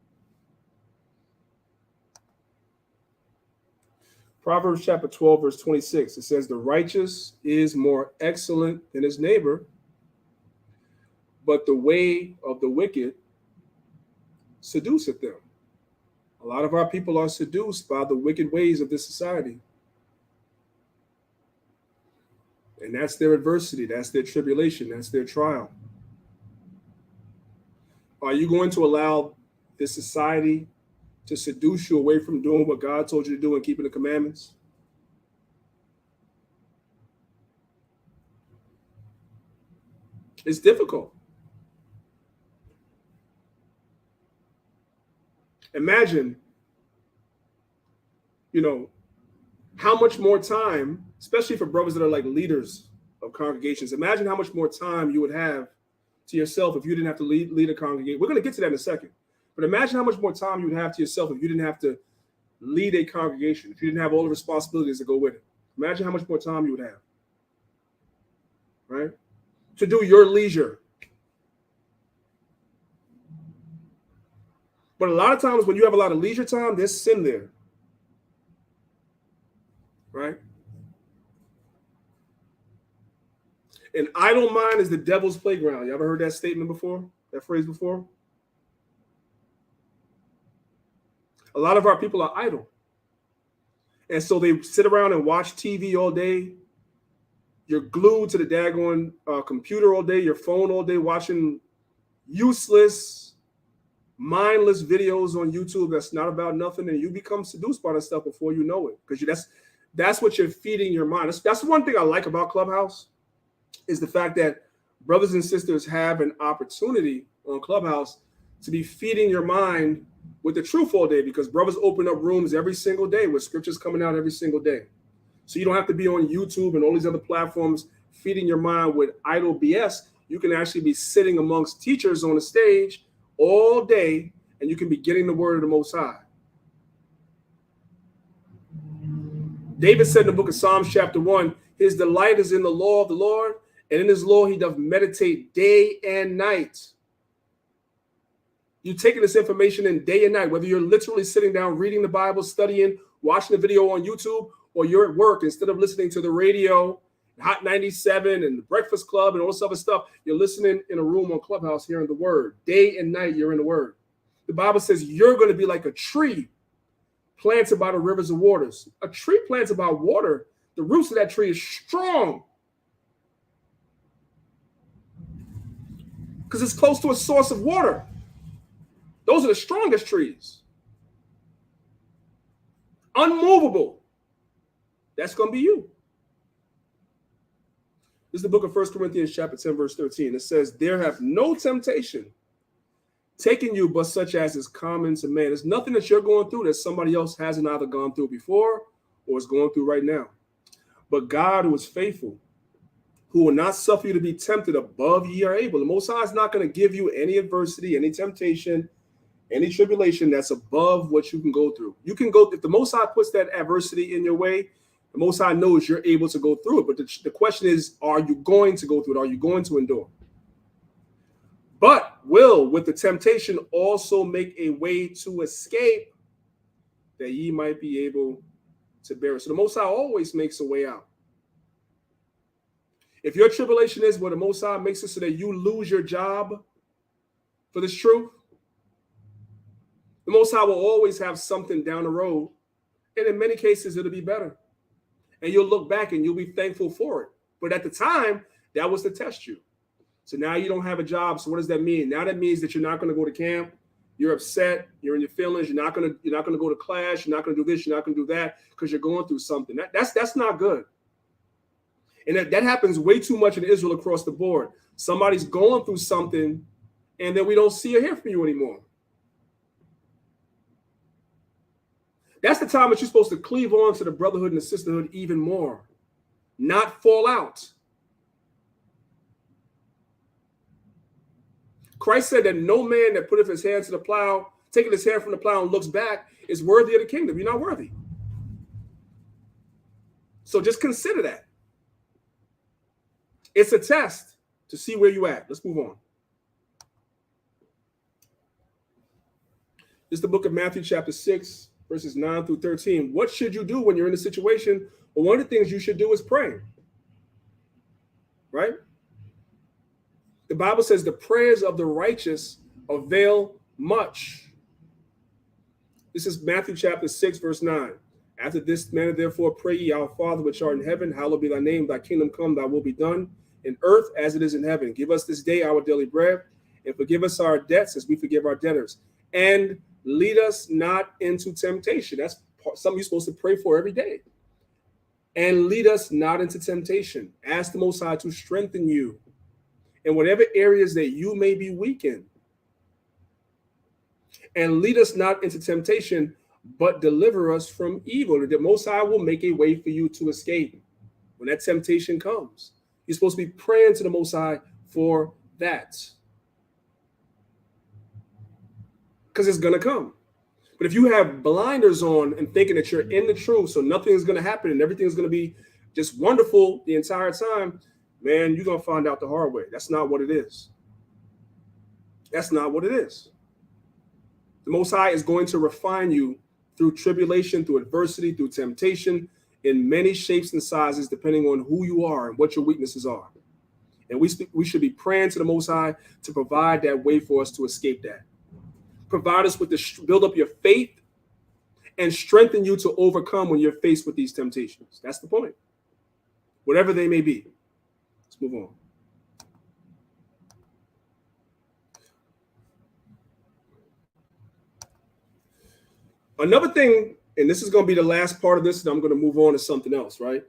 Proverbs chapter 12, verse 26, it says, the righteous is more excellent than his neighbor, but the way of the wicked seduceth them. A A lot of our people are seduced by the wicked ways of this society. And that's their adversity, that's their tribulation, that's their trial. Are you going to allow this society to seduce you away from doing what God told you to do and keeping the commandments? It's difficult. Imagine, how much more time, especially for brothers that are like leaders of congregations, imagine how much more time you would have to yourself if you didn't have to lead a congregation. We're going to get to that in a second. But imagine how much more time you would have to yourself if you didn't have to lead a congregation, if you didn't have all the responsibilities that go with it. Imagine how much more time you would have, right? To do your leisure. But a lot of times when you have a lot of leisure time, there's sin there, right? An idle mind is the devil's playground. You ever heard that statement before? That phrase before? A lot of our people are idle. And so they sit around and watch TV all day. You're glued to the daggone computer all day, your phone all day, watching useless, mindless videos on YouTube that's not about nothing. And you become seduced by that stuff before you know it. Because that's what you're feeding your mind. That's one thing I like about Clubhouse, is the fact that brothers and sisters have an opportunity on Clubhouse to be feeding your mind with the truth all day, because brothers open up rooms every single day with scriptures coming out every single day. So you don't have to be on YouTube and all these other platforms feeding your mind with idle BS. You can actually be sitting amongst teachers on the stage all day, and you can be getting the word of the Most High. David said in the book of Psalms chapter 1, his delight is in the law of the Lord, and in his law he doth meditate day and night. You're taking this information in day and night, whether you're literally sitting down, reading the Bible, studying, watching the video on YouTube, or you're at work, instead of listening to the radio, Hot 97 and the Breakfast Club and all this other stuff, you're listening in a room on Clubhouse hearing the word. Day and night, you're in the word. The Bible says you're going to be like a tree planted by the rivers of waters. A tree planted by water, the roots of that tree is strong because it's close to a source of water. Those are the strongest trees. Unmovable. That's going to be you. This is the book of 1 Corinthians chapter 10, verse 13. It says, there have no temptation taken you but such as is common to man. There's nothing that you're going through that somebody else hasn't either gone through before or is going through right now. But God, who is faithful, who will not suffer you to be tempted above ye are able. The Most High is not going to give you any adversity, any temptation, any tribulation that's above what you can go through. You can go, if the Most High puts that adversity in your way, the Most High knows you're able to go through it. But the question is, are you going to go through it? Are you going to endure? But will, with the temptation, also make a way to escape, that ye might be able to bear it. So the Most High always makes a way out. If your tribulation is where the Most High makes it so that you lose your job for this truth, the Most High will always have something down the road. And in many cases, it'll be better. And you'll look back and you'll be thankful for it. But at the time, that was to test you. So now you don't have a job. So what does that mean? Now that means that you're not going to go to camp. You're upset. You're in your feelings. You're not going to go to class. You're not going to do this. You're not going to do that because you're going through something. That's not good. And that happens way too much in Israel across the board. Somebody's going through something, and then we don't see or hear from you anymore. That's the time that you're supposed to cleave on to the brotherhood and the sisterhood even more, not fall out. Christ said that no man that putteth his hand to the plow, taking his hand from the plow and looks back, is worthy of the kingdom. You're not worthy. So just consider that. It's a test to see where you're at. Let's move on. This is the book of Matthew chapter 6, verses 9 through 13. What should you do when you're in a situation? Well, one of the things you should do is pray. Right? The Bible says the prayers of the righteous avail much. This is Matthew chapter 6, verse 9. After this manner, therefore, pray ye, our Father which art in heaven, hallowed be thy name, thy kingdom come, thy will be done in earth as it is in heaven. Give us this day our daily bread, and forgive us our debts as we forgive our debtors. And lead us not into temptation. That's something you're supposed to pray for every day. And lead us not into temptation. Ask the Most High to strengthen you in whatever areas that you may be weak in. And lead us not into temptation, but deliver us from evil. The Most High will make a way for you to escape when that temptation comes. You're supposed to be praying to the Most High for that, because it's going to come. But if you have blinders on and thinking that you're in the truth, so nothing is going to happen and everything is going to be just wonderful the entire time, man, you're going to find out the hard way. That's not what it is. That's not what it is. The Most High is going to refine you through tribulation, through adversity, through temptation, in many shapes and sizes, depending on who you are and what your weaknesses are. And we should be praying to the Most High to provide that way for us to escape that. Provide us with build up your faith and strengthen you to overcome when you're faced with these temptations. That's the point. Whatever they may be. Let's move on. Another thing, and this is going to be the last part of this, and I'm going to move on to something else, right?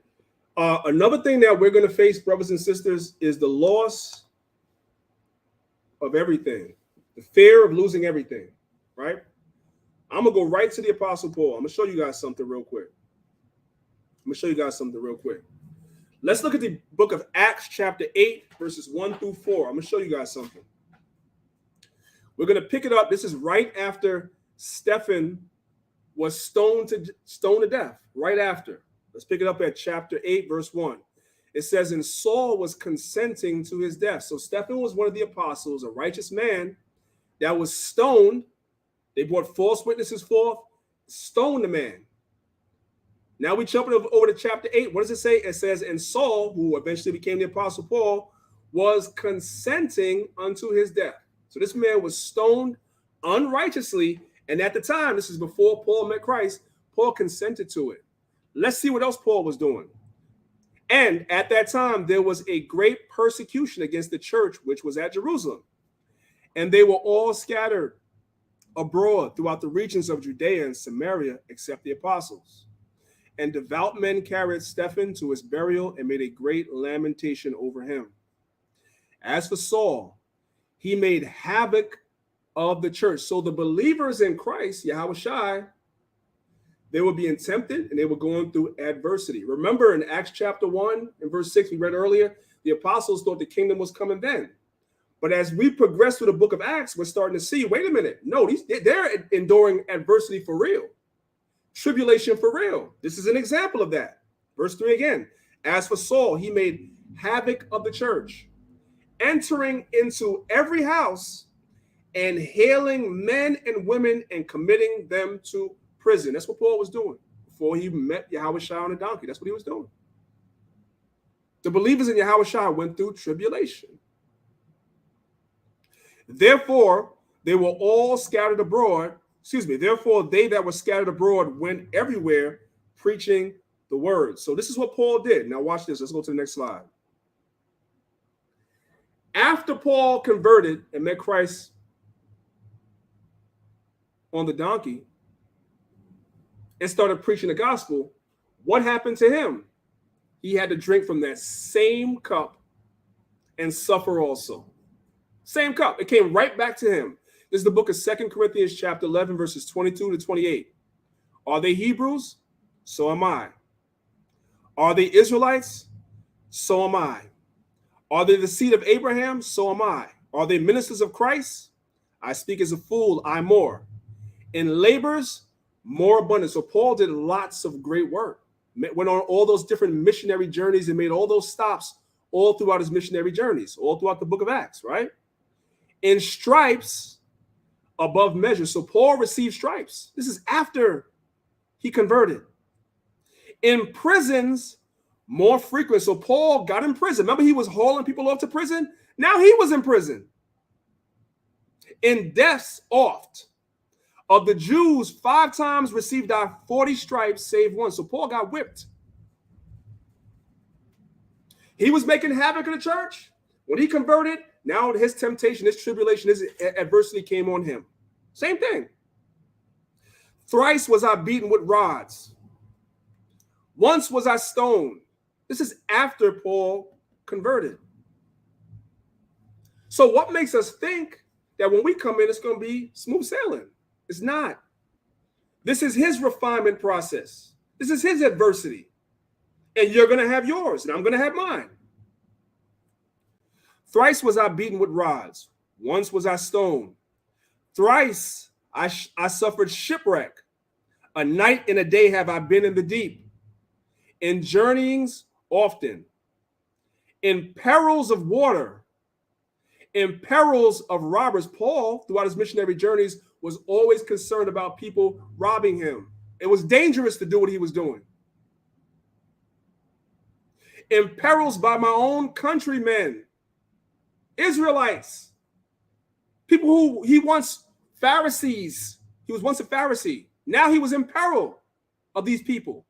Another thing that we're going to face, brothers and sisters, is the loss of everything. The fear of losing everything, right? I'm going to go right to the Apostle Paul. I'm going to show you guys something real quick. Let's look at the book of Acts chapter 8, verses 1 through 4. I'm going to show you guys something. We're going to pick it up. This is right after Stephen was stoned to death, right after. Let's pick it up at chapter 8, verse 1. It says, and Saul was consenting to his death. So Stephen was one of the apostles, a righteous man that was stoned. They brought false witnesses forth, stoned the man. Now we jump over to chapter 8. What does it say? It says, and Saul, who eventually became the apostle Paul, was consenting unto his death. So this man was stoned unrighteously. And at the time, this is before Paul met Christ, Paul consented to it. Let's see what else Paul was doing. And at that time, there was a great persecution against the church, which was at Jerusalem. And they were all scattered abroad throughout the regions of Judea and Samaria, except the apostles. And devout men carried Stephen to his burial and made a great lamentation over him. As for Saul, he made havoc of the church. So the believers in Christ, Yahushua, they were being tempted and they were going through adversity. Remember in Acts chapter 1 and verse 6, we read earlier, the apostles thought the kingdom was coming then. But as we progress through the book of Acts, we're starting to see, wait a minute, no, they're enduring adversity for real. Tribulation for real. This is an example of that. Verse 3 again. As for Saul, he made havoc of the church, entering into every house and hailing men and women and committing them to prison. That's what Paul was doing before he met Yahushua on a donkey. That's what he was doing. The believers in Yahushua went through tribulation. Therefore, they were all scattered abroad. Therefore, they that were scattered abroad went everywhere preaching the word. So this is what Paul did. Now watch this. Let's go to the next slide. After Paul converted and met Christ on the donkey and started preaching the gospel, what happened to him? He had to drink from that same cup and suffer also. Same cup. It came right back to him. This is the book of 2 Corinthians chapter 11, verses 22 to 28. Are they Hebrews? So am I. Are they Israelites? So am I. Are they the seed of Abraham? So am I. Are they ministers of Christ? I speak as a fool, I more. In labors, more abundant. So Paul did lots of great work. Went on all those different missionary journeys and made all those stops all throughout his missionary journeys, all throughout the book of Acts, right? In stripes above measure. So Paul received stripes. This is after he converted. In prisons, more frequent. So Paul got in prison. Remember, he was hauling people off to prison? Now he was in prison. In deaths oft. Of the Jews, 5 times received I 40 stripes, save one. So Paul got whipped. He was making havoc in the church. When he converted, now his temptation, his tribulation, his adversity came on him. Same thing. Thrice was I beaten with rods. Once was I stoned. This is after Paul converted. So what makes us think that when we come in, it's going to be smooth sailing? It's not. This is his refinement process. This is his adversity. And you're going to have yours, and I'm going to have mine. Thrice was I beaten with rods. Once was I stoned. Thrice I suffered shipwreck. A night and a day have I been in the deep. In journeyings often. In perils of water. In perils of robbers. Paul, throughout his missionary journeys, was always concerned about people robbing him. It was dangerous to do what he was doing. In perils by my own countrymen, Israelites, people who he once Pharisees. He was once a Pharisee. Now he was in peril of these people.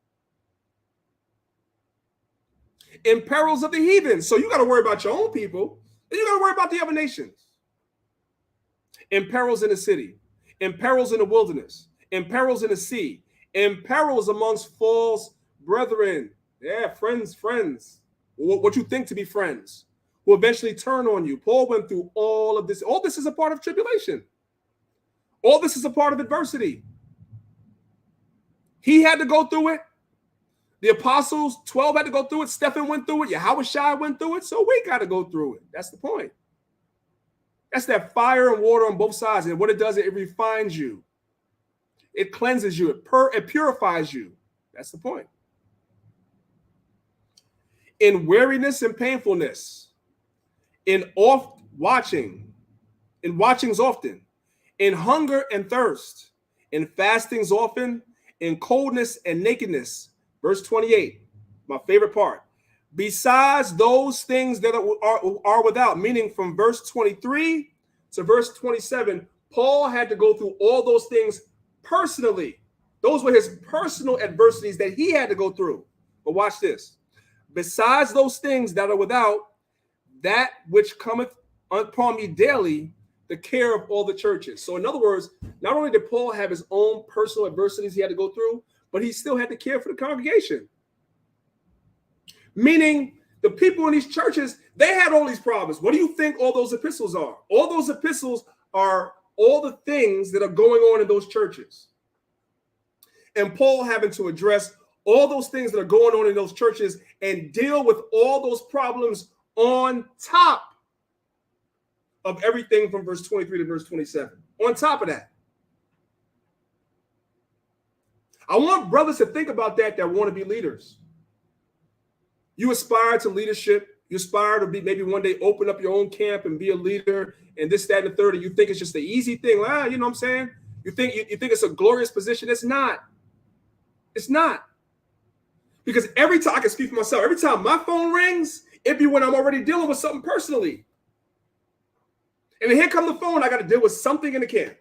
In perils of the heathen. So you got to worry about your own people, and you got to worry about the other nations. In perils in the city, in perils in the wilderness, in perils in the sea, in perils amongst false brethren. Yeah, friends. What you think to be friends will eventually turn on you. Paul went through all of this. All this is a part of tribulation. All this is a part of adversity. He had to go through it. The apostles, 12 had to go through it. Stephen went through it. Yahushua went through it. So we got to go through it. That's the point. That's that fire and water on both sides. And what it does, it refines you. It cleanses you. It purifies you. That's the point. In weariness and painfulness, in oft watching, in watchings often, in hunger and thirst, in fastings often, in coldness and nakedness. Verse 28, my favorite part. Besides those things that are without, meaning from verse 23 to verse 27, Paul had to go through all those things personally. Those were his personal adversities that he had to go through. But watch this. Besides those things that are without, that which cometh upon me daily, the care of all the churches. So in other words, not only did Paul have his own personal adversities he had to go through, but he still had to care for the congregation. Meaning the people in these churches, they had all these problems. What do you think all those epistles are? All those epistles are all the things that are going on in those churches. And Paul having to address all those things that are going on in those churches and deal with all those problems on top of everything from verse 23 to verse 27. On top of that. I want brothers to think about that want to be leaders. You aspire to leadership. You aspire to be maybe one day open up your own camp and be a leader and this, that, and the third. And you think it's just the easy thing. You know what I'm saying? You think it's a glorious position. It's not. It's not. Because every time, I can speak for myself, every time my phone rings, it'd be when I'm already dealing with something personally. And then here comes the phone, I got to deal with something in the camp.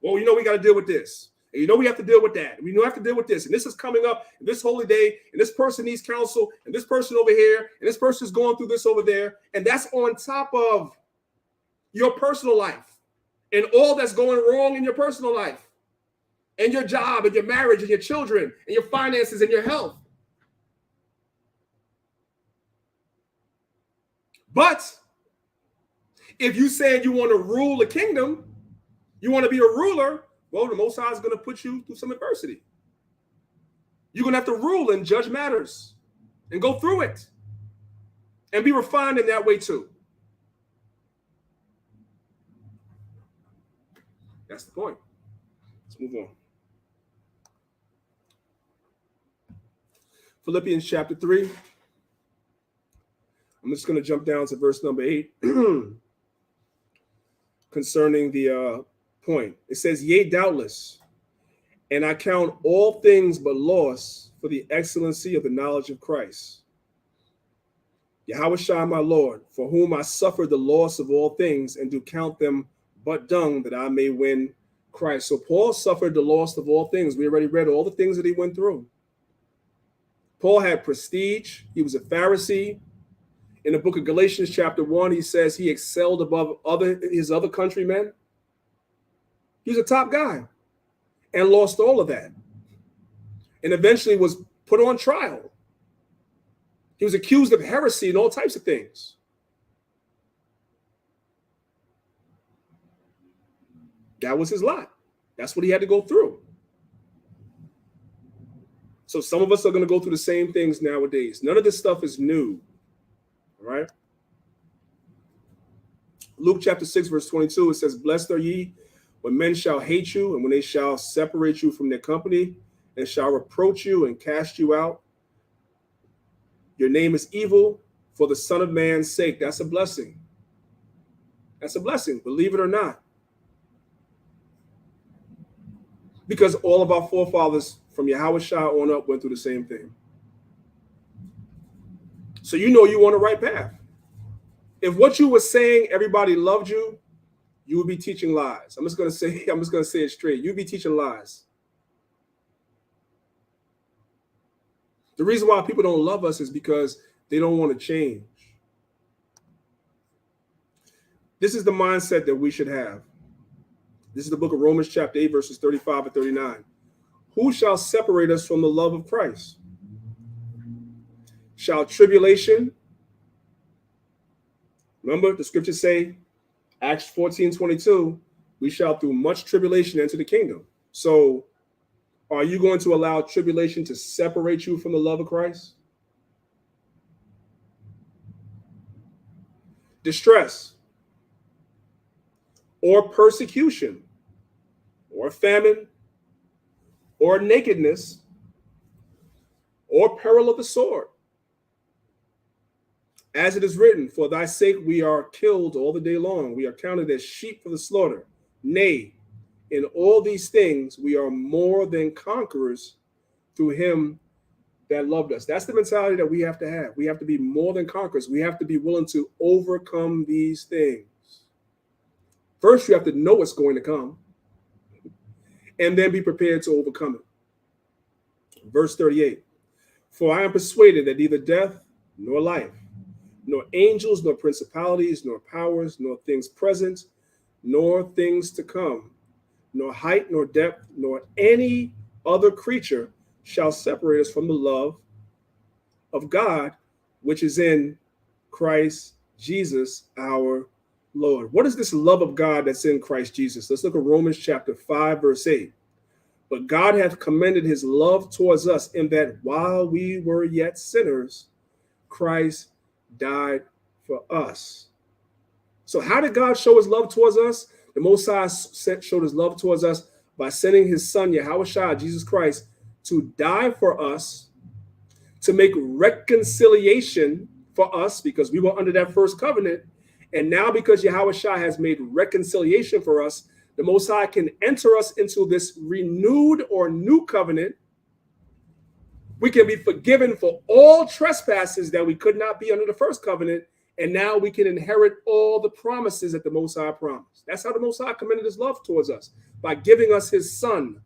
Well, we got to deal with this. And we have to deal with that. We have to deal with this. And this is coming up, and this holy day, and this person needs counsel, and this person over here, and this person is going through this over there. And that's on top of your personal life and all that's going wrong in your personal life and your job and your marriage and your children and your finances and your health. But if you say you want to rule the kingdom, you want to be a ruler, well, the Most High is going to put you through some adversity. You're going to have to rule and judge matters and go through it and be refined in that way too. That's the point. Let's move on. Philippians chapter 3. I'm just going to jump down to verse number 8 concerning the point. It says, yea, doubtless, and I count all things but loss for the excellency of the knowledge of Christ. Yahushua my Lord, for whom I suffered the loss of all things and do count them but dung, that I may win Christ. So Paul suffered the loss of all things. We already read all the things that he went through. Paul had prestige. He was a Pharisee. In the book of Galatians chapter 1, he says he excelled above his other countrymen. He was a top guy and lost all of that. And eventually was put on trial. He was accused of heresy and all types of things. That was his lot. That's what he had to go through. So some of us are going to go through the same things nowadays. None of this stuff is new. All right. Luke chapter 6, verse 22, it says, "Blessed are ye when men shall hate you, and when they shall separate you from their company, and shall reproach you and cast you out. Your name is evil for the Son of Man's sake." That's a blessing. That's a blessing, believe it or not. Because all of our forefathers from Yahushua on up went through the same thing. So you know you're on the right path. If what you were saying, everybody loved you, you would be teaching lies. I'm just gonna say it straight. You'd be teaching lies. The reason why people don't love us is because they don't want to change. This is the mindset that we should have. This is the book of Romans chapter 8, verses 35 and 39. Who shall separate us from the love of Christ? Shall tribulation? Remember, the scriptures say, Acts 14:22, we shall through much tribulation enter the kingdom. So are you going to allow tribulation to separate you from the love of Christ? Distress, or persecution, or famine, or nakedness, or peril of the sword. As it is written, for thy sake we are killed all the day long. We are counted as sheep for the slaughter. Nay, in all these things we are more than conquerors through him that loved us. That's the mentality that we have to have. We have to be more than conquerors. We have to be willing to overcome these things. First, you have to know what's going to come, and then be prepared to overcome it. Verse 38, for I am persuaded that neither death nor life, nor angels, nor principalities, nor powers, nor things present, nor things to come, nor height, nor depth, nor any other creature shall separate us from the love of God, which is in Christ Jesus our Lord. What is this love of God that's in Christ Jesus? Let's look at Romans chapter 5, verse 8. But God hath commended his love towards us in that while we were yet sinners, Christ died for us. So how did God show his love towards us? The Most High showed his love towards us by sending his son, Yahushua, Jesus Christ, to die for us, to make reconciliation for us, because we were under that first covenant. And now because Yahushua has made reconciliation for us, the Most High can enter us into this renewed or new covenant. We can be forgiven for all trespasses that we could not be under the first covenant. And now we can inherit all the promises that the Most High promised. That's how the Most High commended his love towards us, by giving us his son.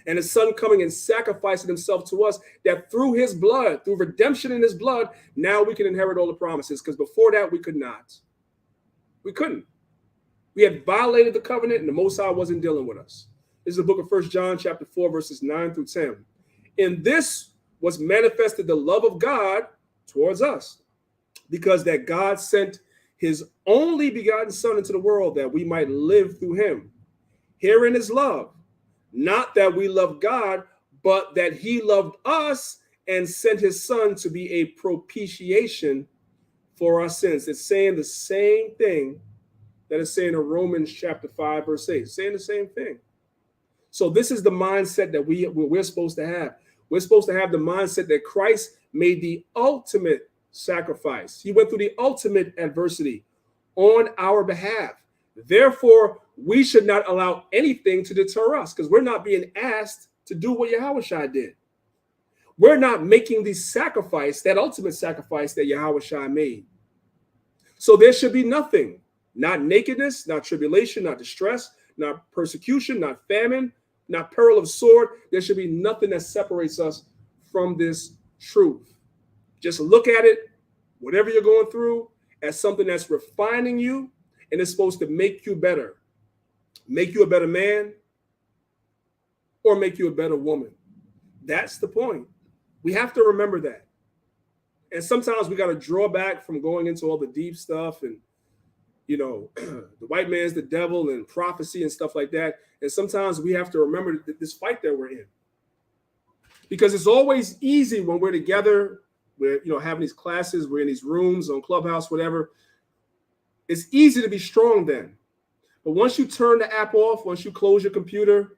And his son coming and sacrificing himself to us, that through his blood, through redemption in his blood, now we can inherit all the promises. Because before that, we could not. We couldn't. We had violated the covenant, and the Most High wasn't dealing with us. This is the book of 1 John chapter 4, verses 9 through 10. In this was manifested the love of God towards us, because that God sent his only begotten son into the world that we might live through him. Herein is love, not that we love God, but that he loved us and sent his son to be a propitiation for our sins. It's saying the same thing that is saying in Romans chapter 5, verse 8. It's saying the same thing. So this is the mindset that we're supposed to have. We're supposed to have the mindset that Christ made the ultimate sacrifice. He went through the ultimate adversity on our behalf. Therefore, we should not allow anything to deter us, because we're not being asked to do what Yahushua did. We're not making the sacrifice, that ultimate sacrifice that Yahushua made. So there should be nothing, not nakedness, not tribulation, not distress, not persecution, not famine, not peril of sword. There should be nothing that separates us from this truth. Just look at it, whatever you're going through, as something that's refining you and it's supposed to make you better. Make you a better man or make you a better woman. That's the point. We have to remember that. And sometimes we got to draw back from going into all the deep stuff and, you know, the white man's the devil and prophecy and stuff like that. And sometimes we have to remember this fight that we're in. Because it's always easy when we're together, we're, you know, having these classes, we're in these rooms on Clubhouse, whatever. It's easy to be strong then. But once you turn the app off, once you close your computer,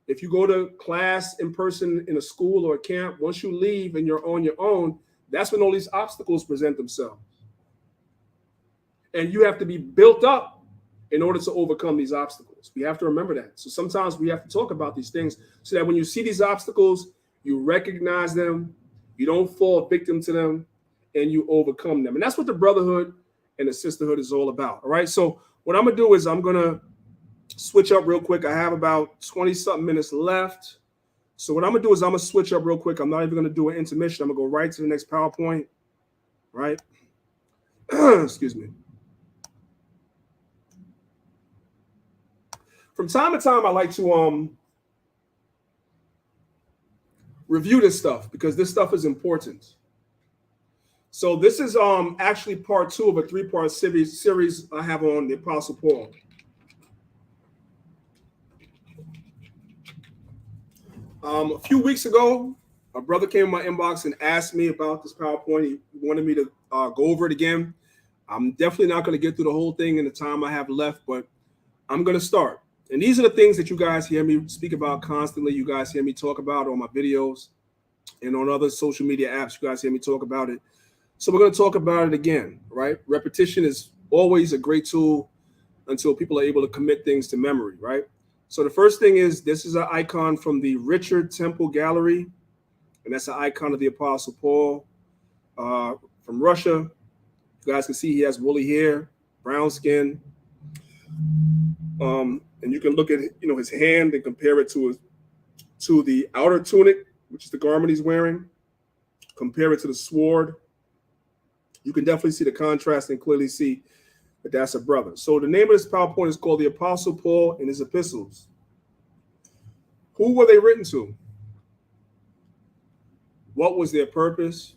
if you go to class in person in a school or a camp, once you leave and you're on your own, that's when all these obstacles present themselves. And you have to be built up in order to overcome these obstacles. We have to remember that. So sometimes we have to talk about these things so that when you see these obstacles, you recognize them, you don't fall victim to them, and you overcome them. And that's what the brotherhood and the sisterhood is all about. All right. So what I'm going to do is I'm going to switch up real quick. I have about 20 something minutes left. So what I'm going to do is I'm going to switch up real quick. I'm not even going to do an intermission. I'm going to go right to the next PowerPoint. Right. Excuse me. From time to time, I like to review this stuff because this stuff is important. So this is actually part 2 of a 3-part series I have on the Apostle Paul. A few weeks ago, a brother came in my inbox and asked me about this PowerPoint. He wanted me to go over it again. I'm definitely not going to get through the whole thing in the time I have left, but I'm going to start. And these are the things that you guys hear me speak about constantly. You guys hear me talk about on my videos and on other social media apps. You guys hear me talk about it. So we're going to talk about it again, right? Repetition is always a great tool until people are able to commit things to memory, right? So the first thing is this is an icon from the Richard Temple Gallery, and that's an icon of the Apostle Paul from Russia. You guys can see he has woolly hair, brown skin. And you can look at, you know, his hand and compare it to the outer tunic, which is the garment he's wearing. Compare it to the sword. You can definitely see the contrast and clearly see that that's a brother. So the name of this PowerPoint is called The Apostle Paul and His Epistles. Who were they written to? What was their purpose?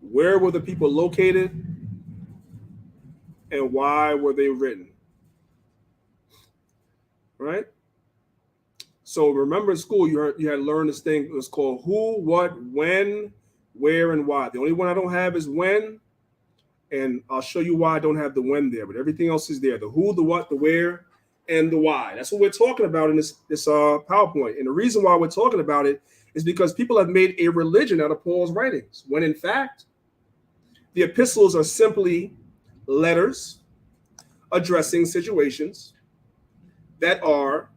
Where were the people located? And why were they written? Right? So remember in school, you had to learn this thing. It was called who, what, when, where, and why. The only one I don't have is when. And I'll show you why I don't have the when there, but everything else is there. The who, the what, the where, and the why. That's what we're talking about in this PowerPoint. And the reason why we're talking about it is because people have made a religion out of Paul's writings, when in fact, the epistles are simply letters addressing situations that are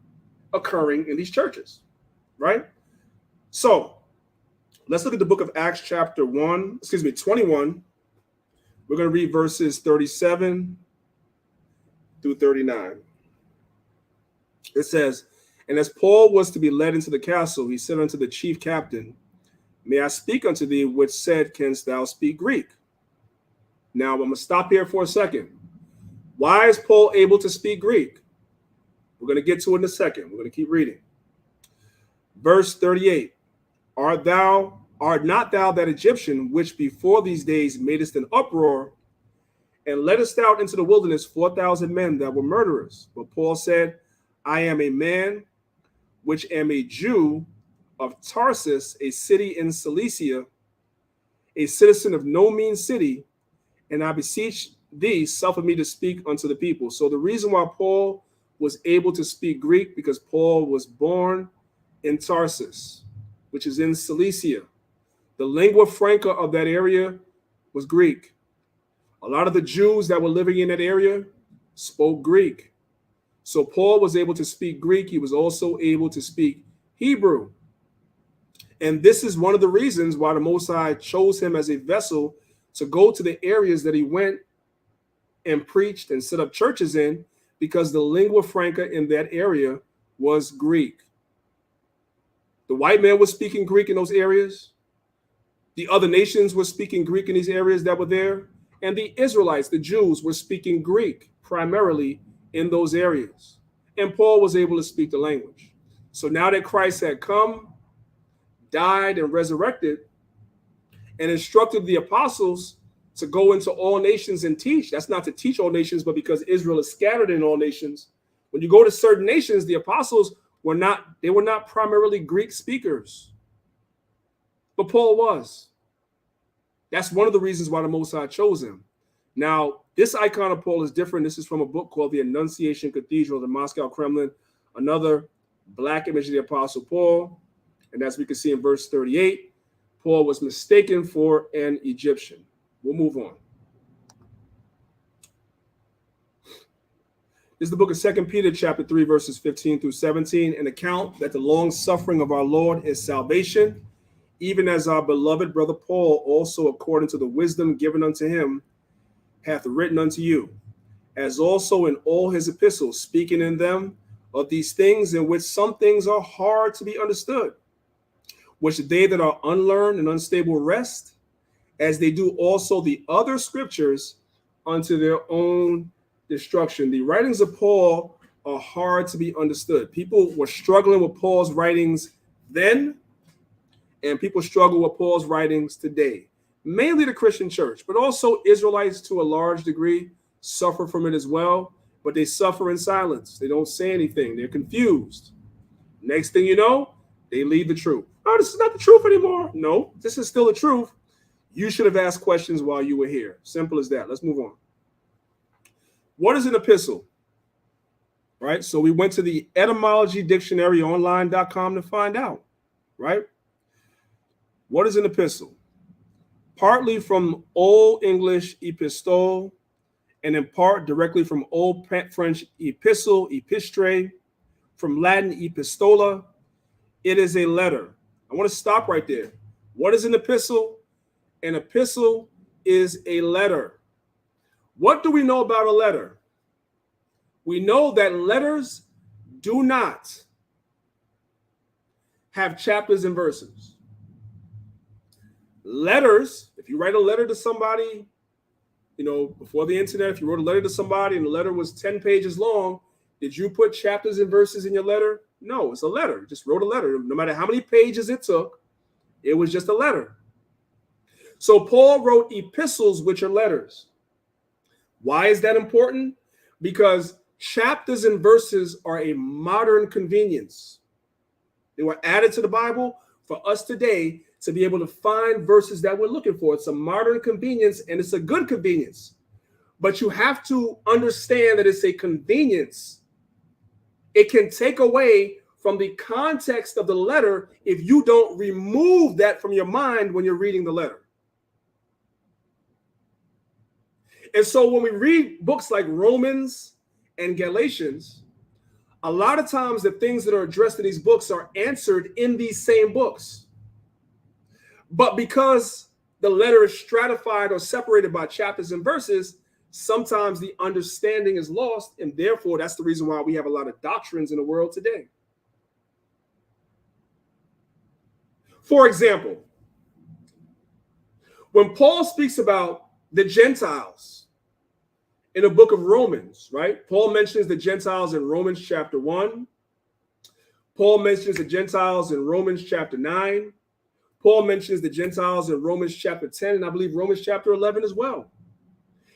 occurring in these churches, right? So let's look at the book of Acts chapter 21. We're going to read verses 37 through 39. It says, and as Paul was to be led into the castle, he said unto the chief captain, may I speak unto thee? Which said, canst thou speak Greek? Now I'm going to stop here for a second. Why is Paul able to speak Greek? We're going to get to it in a second. We're going to keep reading. Verse 38. Art not thou that Egyptian which before these days madest an uproar and leddest out into the wilderness 4,000 men that were murderers? But Paul said, I am a man which am a Jew of Tarsus, a city in Cilicia, a citizen of no mean city, and I beseech thee, suffer me to speak unto the people. So the reason why Paul was able to speak Greek, because Paul was born in Tarsus, which is in Cilicia. The lingua franca of that area was Greek. A lot of the Jews that were living in that area spoke Greek. So Paul was able to speak Greek. He was also able to speak Hebrew. And this is one of the reasons why the Most High chose him as a vessel to go to the areas that he went and preached and set up churches in, because the lingua franca in that area was Greek. The white man was speaking Greek in those areas. The other nations were speaking Greek in these areas that were there. And the Israelites, the Jews, were speaking Greek primarily in those areas. And Paul was able to speak the language. So now that Christ had come, died, and resurrected, and instructed the apostles to go into all nations and teach. That's not to teach all nations, but because Israel is scattered in all nations. When you go to certain nations, the apostles were not primarily Greek speakers. But Paul was. That's one of the reasons why the Most High chose him. Now, this icon of Paul is different. This is from a book called The Annunciation Cathedral, the Moscow Kremlin, another black image of the Apostle Paul. And as we can see in verse 38, Paul was mistaken for an Egyptian. We'll move on. This is the book of 2 Peter chapter 3, verses 15 through 17, an account that the long suffering of our Lord is salvation, even as our beloved brother Paul also according to the wisdom given unto him hath written unto you, as also in all his epistles, speaking in them of these things in which some things are hard to be understood, which they that are unlearned and unstable rest, as they do also the other scriptures unto their own destruction. The writings of Paul are hard to be understood. People were struggling with Paul's writings then, and people struggle with Paul's writings today. Mainly the Christian church, but also Israelites to a large degree suffer from it as well, but they suffer in silence. They don't say anything. They're confused. Next thing you know, they leave the truth. Oh, this is not the truth anymore. No, this is still the truth. You should have asked questions while you were here. Simple as that. Let's move on. What is an epistle? Right? So we went to the etymology dictionary online.com to find out. Right? What is an epistle? Partly from Old English epistole, and in part directly from Old French epistle, epistre, from Latin epistola. It is a letter. I want to stop right there. What is an epistle? An epistle is a letter. What do we know about a letter? We know that letters do not have chapters and verses. Letters, if you write a letter to somebody, before the internet, if you wrote a letter to somebody and the letter was 10 pages long, did you put chapters and verses in your letter? No, it's a letter. You just wrote a letter. No matter how many pages it took, it was just a letter. So Paul wrote epistles, which are letters. Why is that important? Because chapters and verses are a modern convenience. They were added to the Bible for us today to be able to find verses that we're looking for. It's a modern convenience, and it's a good convenience. But you have to understand that it's a convenience. It can take away from the context of the letter if you don't remove that from your mind when you're reading the letter. And so when we read books like Romans and Galatians, a lot of times the things that are addressed in these books are answered in these same books. But because the letter is stratified or separated by chapters and verses, sometimes the understanding is lost, and therefore that's the reason why we have a lot of doctrines in the world today. For example, when Paul speaks about the Gentiles in the book of Romans, right? Paul mentions the Gentiles in Romans chapter 1. Paul mentions the Gentiles in Romans chapter 9. Paul mentions the Gentiles in Romans chapter 10, and I believe Romans chapter 11 as well.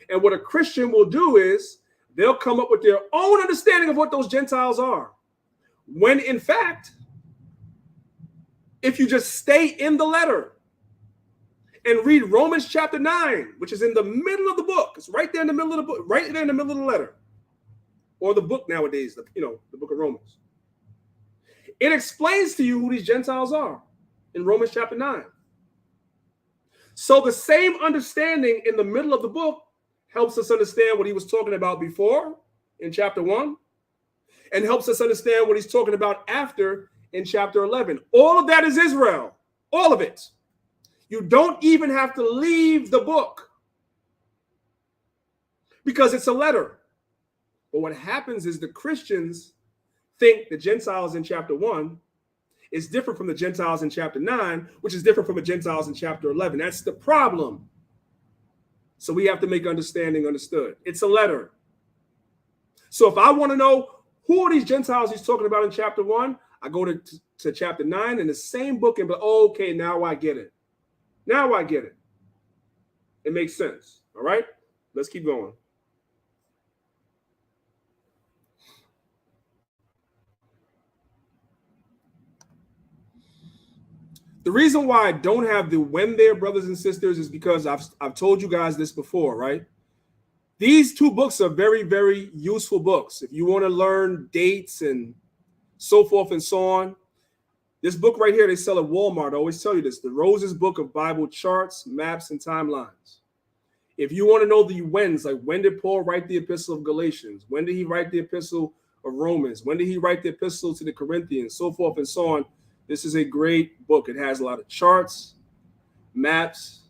And what a Christian will do is they'll come up with their own understanding of what those Gentiles are. When in fact, if you just stay in the letter and read Romans chapter 9, which is in the middle of the book, it's right there in the middle of the book, right there in the middle of the letter, or the book nowadays, the book of Romans. It explains to you who these Gentiles are in Romans chapter 9. So the same understanding in the middle of the book helps us understand what he was talking about before in chapter 1, and helps us understand what he's talking about after in chapter 11. All of that is Israel. All of it. You don't even have to leave the book because it's a letter. But what happens is the Christians think the Gentiles in chapter 1 is different from the Gentiles in chapter 9, which is different from the Gentiles in chapter 11. That's the problem. So we have to make understanding understood. It's a letter. So if I want to know who are these Gentiles he's talking about in chapter 1, I go to chapter 9 in the same book and be like, oh, okay, now I get it. Now I get it. It makes sense. All right, let's keep going. The reason why I don't have the when there, brothers and sisters, is because I've told you guys this before, right? These two books are very, very useful books. If you want to learn dates and so forth and so on, this book right here, they sell at Walmart. I always tell you this, the Roses Book of Bible Charts, Maps, and Timelines. If you want to know the whens, like when did Paul write the epistle of Galatians? When did he write the epistle of Romans? When did he write the epistle to the Corinthians? So forth and so on. This is a great book. It has a lot of charts, maps,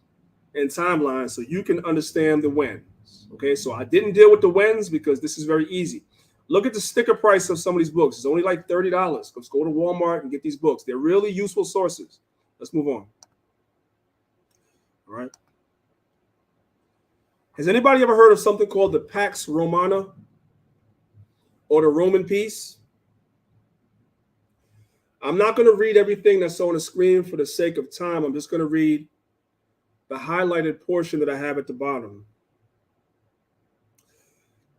and timelines so you can understand the whens. Okay, so I didn't deal with the whens because this is very easy. Look at the sticker price of some of these books. It's only like $30. Let's go to Walmart and get these books. They're really useful sources. Let's move on. All right. Has anybody ever heard of something called the Pax Romana or the Roman Peace? I'm not going to read everything that's on the screen for the sake of time. I'm just going to read the highlighted portion that I have at the bottom.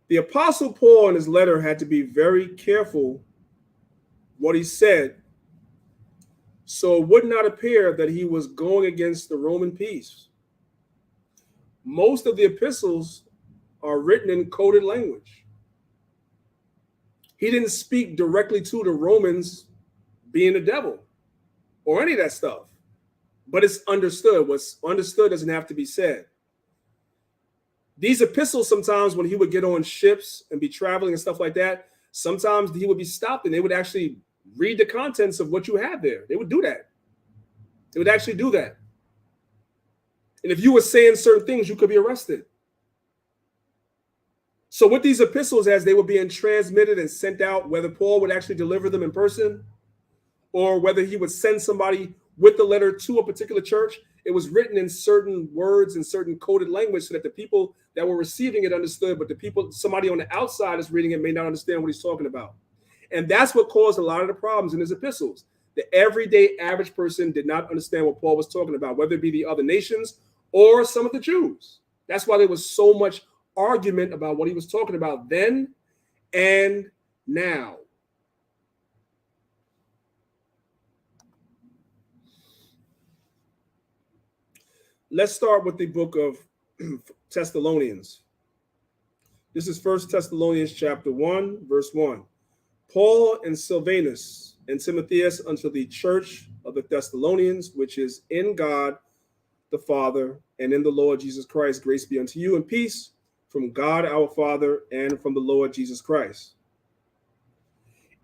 The Apostle Paul in his letter had to be very careful what he said, so it would not appear that he was going against the Roman peace. Most of the epistles are written in coded language. He didn't speak directly to the Romans being the devil or any of that stuff, but it's understood. What's understood doesn't have to be said. These epistles, sometimes when he would get on ships and be traveling and stuff like that, sometimes he would be stopped and they would actually read the contents of what you had there. They would do that. They would actually do that. And if you were saying certain things, you could be arrested. So with these epistles, as they were being transmitted and sent out, whether Paul would actually deliver them in person or whether he would send somebody with the letter to a particular church, it was written in certain words and certain coded language so that the people that were receiving it understood, but the people, somebody on the outside is reading it may not understand what he's talking about. And that's what caused a lot of the problems in his epistles. The everyday average person did not understand what Paul was talking about, whether it be the other nations or some of the Jews. That's why there was so much argument about what he was talking about then and now. Let's start with the book of Thessalonians. This is 1 Thessalonians chapter 1, verse 1. Paul and Silvanus and Timotheus unto the church of the Thessalonians, which is in God the Father and in the Lord Jesus Christ, grace be unto you and peace from God our Father and from the Lord Jesus Christ.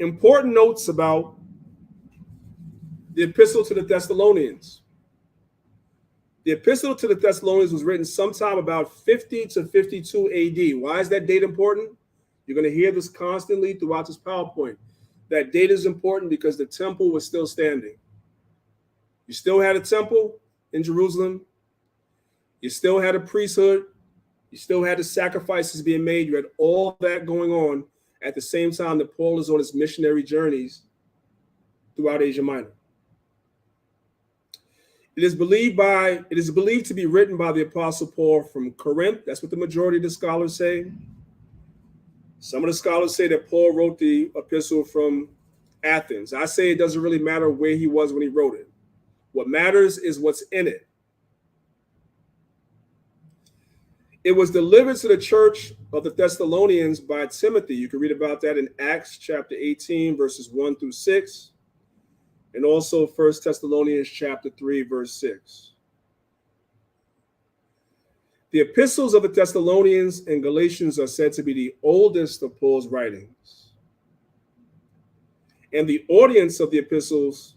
Important notes about the epistle to the Thessalonians. The epistle to the Thessalonians was written sometime about 50 to 52 AD. Why is that date important? You're going to hear this constantly throughout this PowerPoint. That date is important because the temple was still standing. You still had a temple in Jerusalem. You still had a priesthood. You still had the sacrifices being made. You had all that going on at the same time that Paul is on his missionary journeys throughout Asia Minor. It is believed to be written by the Apostle Paul from Corinth. That's what the majority of the scholars say. Some of the scholars say that Paul wrote the epistle from Athens. I say it doesn't really matter where he was when he wrote it. What matters is what's in it. It was delivered to the church of the Thessalonians by Timothy. You can read about that in Acts chapter 18, verses 1 through 6. And also 1 Thessalonians chapter 3, verse 6. The epistles of the Thessalonians and Galatians are said to be the oldest of Paul's writings. And the audience of the epistles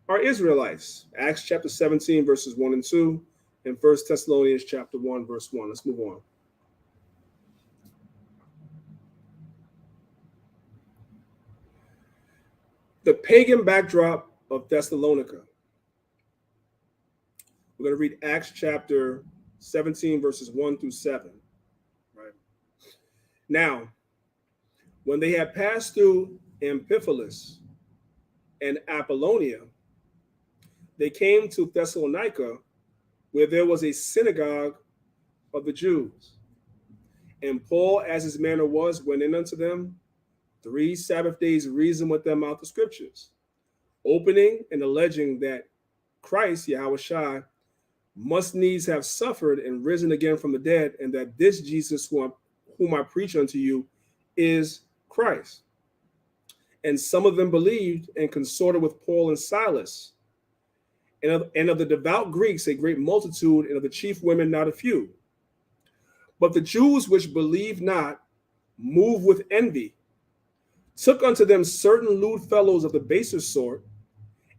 are Israelites. Acts chapter 17, verses 1 and 2, and 1 Thessalonians chapter 1, verse 1. Let's move on. The pagan backdrop of Thessalonica. We're going to read Acts chapter 17, verses 1 through 7. Right. Now, when they had passed through Amphipolis and Apollonia, they came to Thessalonica, where there was a synagogue of the Jews. And Paul, as his manner was, went in unto them 3 Sabbath days, reasoned with them out the scriptures, opening and alleging that Christ, Yahushua, must needs have suffered and risen again from the dead, and that this Jesus whom I preach unto you is Christ. And some of them believed and consorted with Paul and Silas, and of the devout Greeks a great multitude, and of the chief women not a few. But the Jews which believed not, moved with envy, took unto them certain lewd fellows of the baser sort,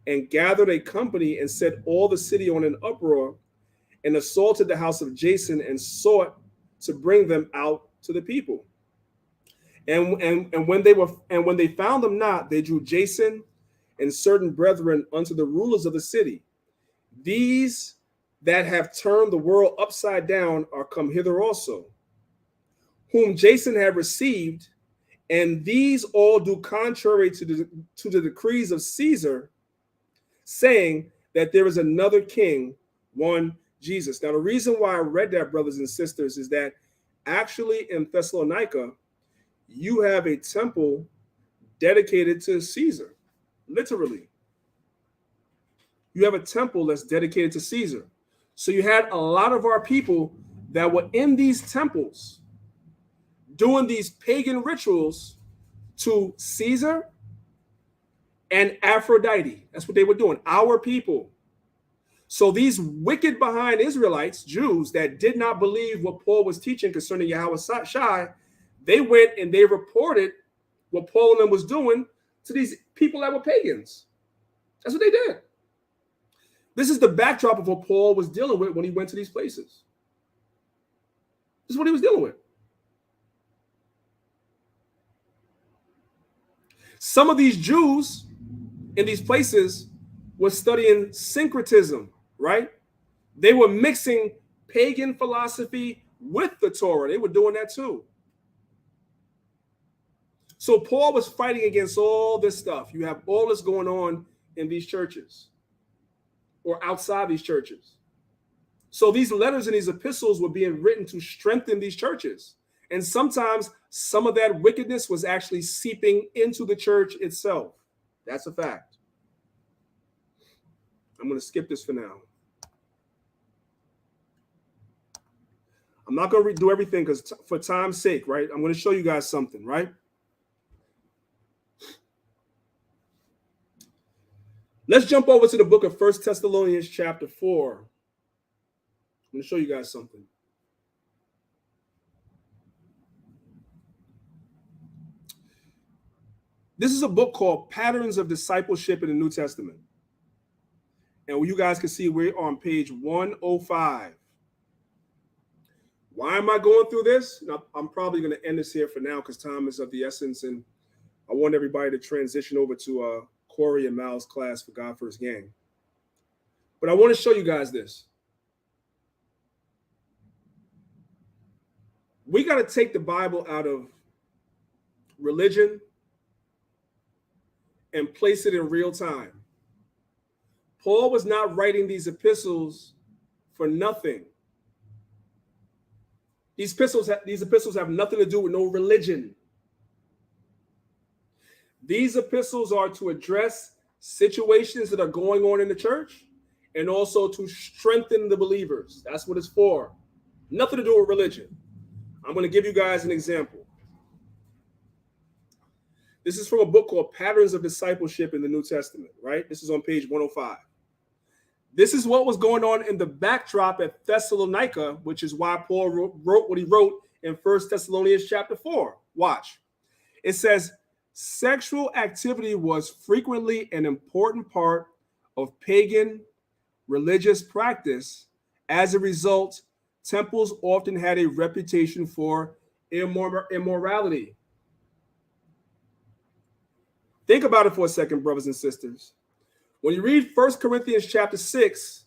and gathered a company, and set all the city on an uproar, and assaulted the house of Jason, and sought to bring them out to the people. And when they found them not, they drew Jason and certain brethren unto the rulers of the city. These that have turned the world upside down are come hither also, whom Jason had received, and these all do contrary to the decrees of Caesar, saying that there is another king, one Jesus. Now, the reason why I read that, brothers and sisters, is that actually in Thessalonica, you have a temple dedicated to Caesar, literally. You have a temple that's dedicated to Caesar. So you had a lot of our people that were in these temples doing these pagan rituals to Caesar and Aphrodite. That's what they were doing, our people. So these wicked behind Israelites, Jews, that did not believe what Paul was teaching concerning Yahushua, they went and they reported what Paul and them was doing to these people that were pagans. That's what they did. This is the backdrop of what Paul was dealing with when he went to these places. This is what he was dealing with. Some of these Jews in these places were studying syncretism, right? They were mixing pagan philosophy with the Torah. They were doing that too. So Paul was fighting against all this stuff. You have all this going on in these churches or outside these churches. So these letters and these epistles were being written to strengthen these churches. And sometimes some of that wickedness was actually seeping into the church itself. That's a fact. I'm going to skip this for now. I'm not going to do everything because for time's sake, right? I'm going to show you guys something, right? Let's jump over to the book of 1 Thessalonians chapter 4. I'm going to show you guys something. This is a book called Patterns of Discipleship in the New Testament. And you guys can see we're on page 105. Why am I going through this? Now, I'm probably going to end this here for now because time is of the essence, and I want everybody to transition over to Corey and Mal's class for God First Gang. But I want to show you guys this. We got to take the Bible out of religion and place it in real time. Paul was not writing these epistles for nothing. These epistles have nothing to do with no religion. These epistles are to address situations that are going on in the church and also to strengthen the believers. That's what it's for. Nothing to do with religion. I'm going to give you guys an example. This is from a book called Patterns of Discipleship in the New Testament, right? This is on page 105. This is what was going on in the backdrop at Thessalonica, which is why Paul wrote what he wrote in 1 Thessalonians chapter 4. Watch. It says, sexual activity was frequently an important part of pagan religious practice. As a result, temples often had a reputation for immorality. Think about it for a second, brothers and sisters. When you read 1 Corinthians chapter 6,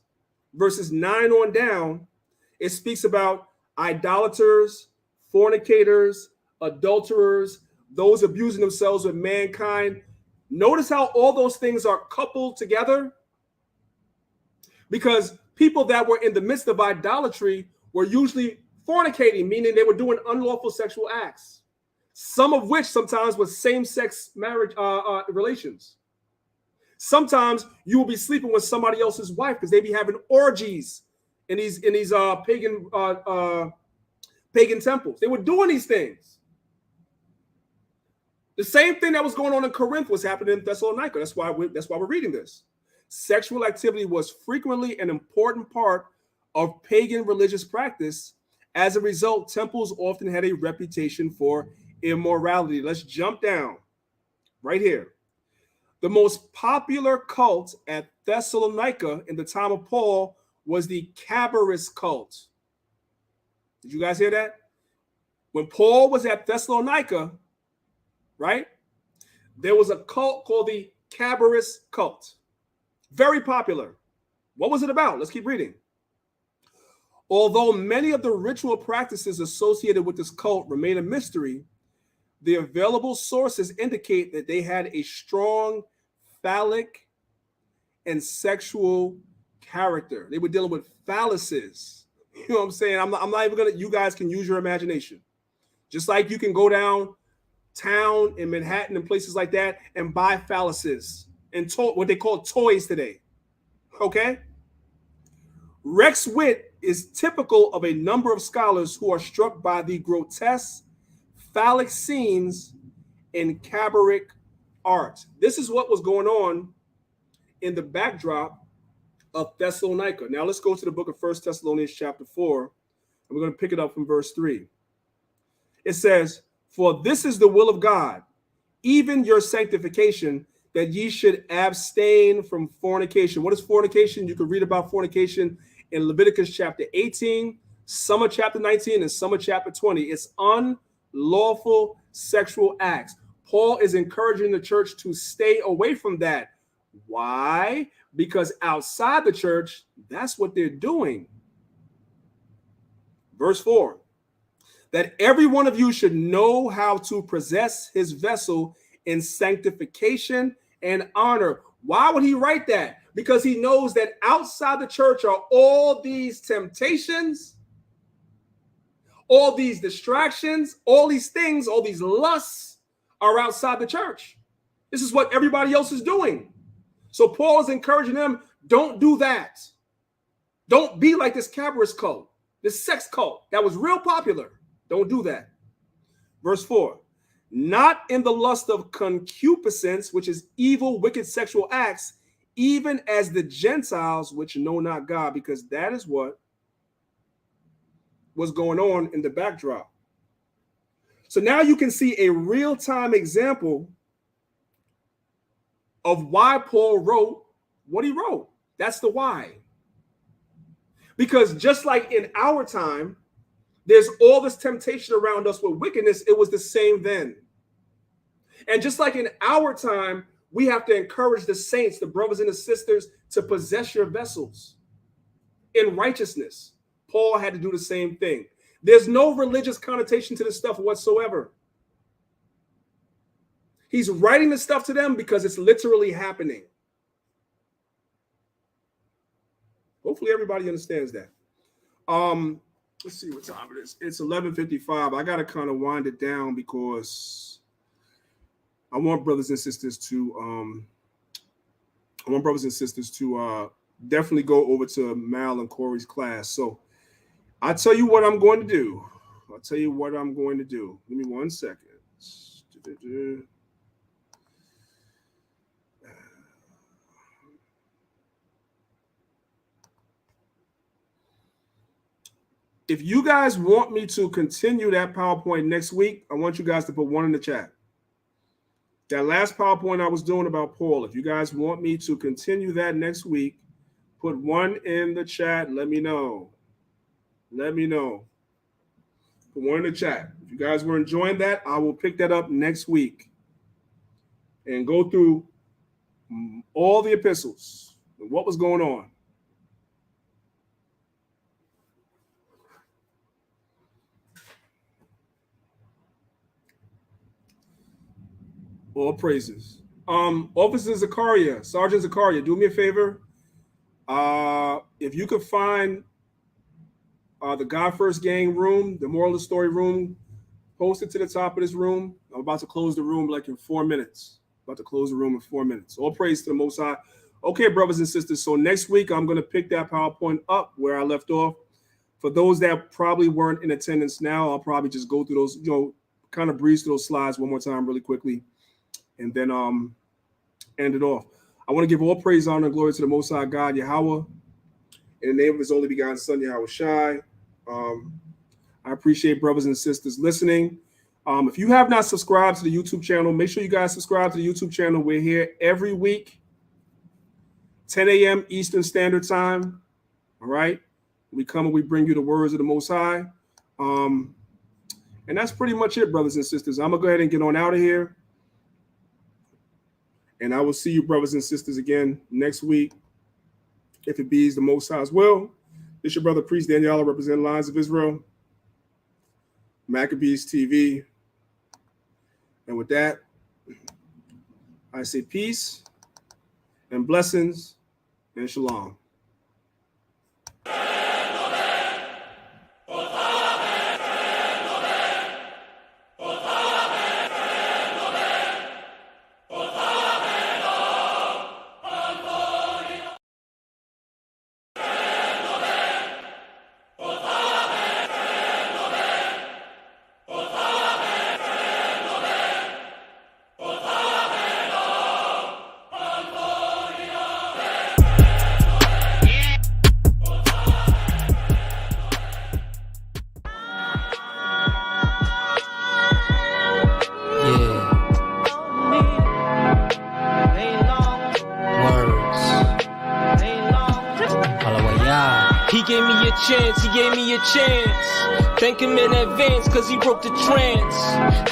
verses 9 on down, it speaks about idolaters, fornicators, adulterers, those abusing themselves with mankind. Notice how all those things are coupled together, because people that were in the midst of idolatry were usually fornicating, meaning they were doing unlawful sexual acts, some of which sometimes was same-sex marriage relations. Sometimes you will be sleeping with somebody else's wife because they be having orgies in these pagan temples. They were doing these things. The same thing that was going on in Corinth was happening in Thessalonica. That's why we're reading this. Sexual activity was frequently an important part of pagan religious practice. As a result, temples often had a reputation for immorality. Let's jump down right here. The most popular cult at Thessalonica in the time of Paul was the Cabarist cult. Did you guys hear that? When Paul was at Thessalonica, right, there was a cult called the Cabarist cult. Very popular. What was it about? Let's keep reading. Although many of the ritual practices associated with this cult remain a mystery, the available sources indicate that they had a strong phallic and sexual character. They were dealing with phalluses. You know what I'm saying? I'm not even gonna. You guys can use your imagination. Just like you can go downtown in Manhattan and places like that and buy phalluses and what they call toys today. Okay? Rex Witt is typical of a number of scholars who are struck by the grotesque phallic scenes in Cabaret art. This is what was going on in the backdrop of Thessalonica. Now let's go to the book of 1 Thessalonians chapter 4, and we're going to pick it up from verse 3. It says, "For this is the will of God, even your sanctification, that ye should abstain from fornication." What is fornication? You can read about fornication in Leviticus chapter 18, some of chapter 19, and some of chapter 20. It's unlawful sexual acts. Paul is encouraging the church to stay away from that. Why? Because outside the church, that's what they're doing. Verse 4, that every one of you should know how to possess his vessel in sanctification and honor. Why would he write that? Because he knows that outside the church are all these temptations, all these distractions, all these things, all these lusts are outside the church. This is what everybody else is doing. So Paul is encouraging them, don't do that. Don't be like this Cabarist cult, this sex cult that was real popular. Don't do that. Verse 4, not in the lust of concupiscence, which is evil, wicked sexual acts, even as the Gentiles which know not God, because that is what was going on in the backdrop. So now you can see a real-time example of why Paul wrote what he wrote. That's the why. Because just like in our time, there's all this temptation around us with wickedness, it was the same then. And just like in our time, we have to encourage the saints, the brothers and the sisters, to possess your vessels in righteousness. Paul had to do the same thing. There's no religious connotation to this stuff whatsoever. He's writing this stuff to them because it's literally happening. Hopefully everybody understands that. Let's see what time it is. It's 11:55. I got to kind of wind it down because I want brothers and sisters to definitely go over to Mal and Corey's class. So I'll tell you what I'm going to do. Give me 1 second. If you guys want me to continue that PowerPoint next week, I want you guys to put 1 in the chat. That last PowerPoint I was doing about Paul, if you guys want me to continue that next week, put 1 in the chat. Let me know. Put 1 in the chat. If you guys were enjoying that, I will pick that up next week. and go through all the epistles and what was going on. All praises. Officer Zakaria, Sergeant Zakaria, do me a favor. If you could find the God First Gang room, the moral of the story room, post it to the top of this room. I'm about to close the room like in 4 minutes. About to close the room in 4 minutes. All praise to the Most High. Okay, brothers and sisters. So next week, I'm going to pick that PowerPoint up where I left off. For those that probably weren't in attendance now, I'll probably just go through those, kind of breeze through those slides one more time really quickly, and then end it off. I want to give all praise, honor, and glory to the Most High God, Yahweh, in the name of His only begotten Son, Yahweh Shai. I appreciate brothers and sisters listening. If you have not subscribed to the YouTube channel, make sure you guys subscribe to the YouTube channel. We're here every week, 10 a.m. Eastern Standard Time. All right. We come and we bring you the words of the Most High. And that's pretty much it, brothers and sisters. I'm going to go ahead and get on out of here. And I will see you, brothers and sisters, again next week, if it be's the Most High's will. This your brother, Priest Daniela, representing Lions of Israel, Maccabees TV. And with that, I say peace and blessings and shalom. He gave me a chance. Thank him in advance, cause he broke the trance.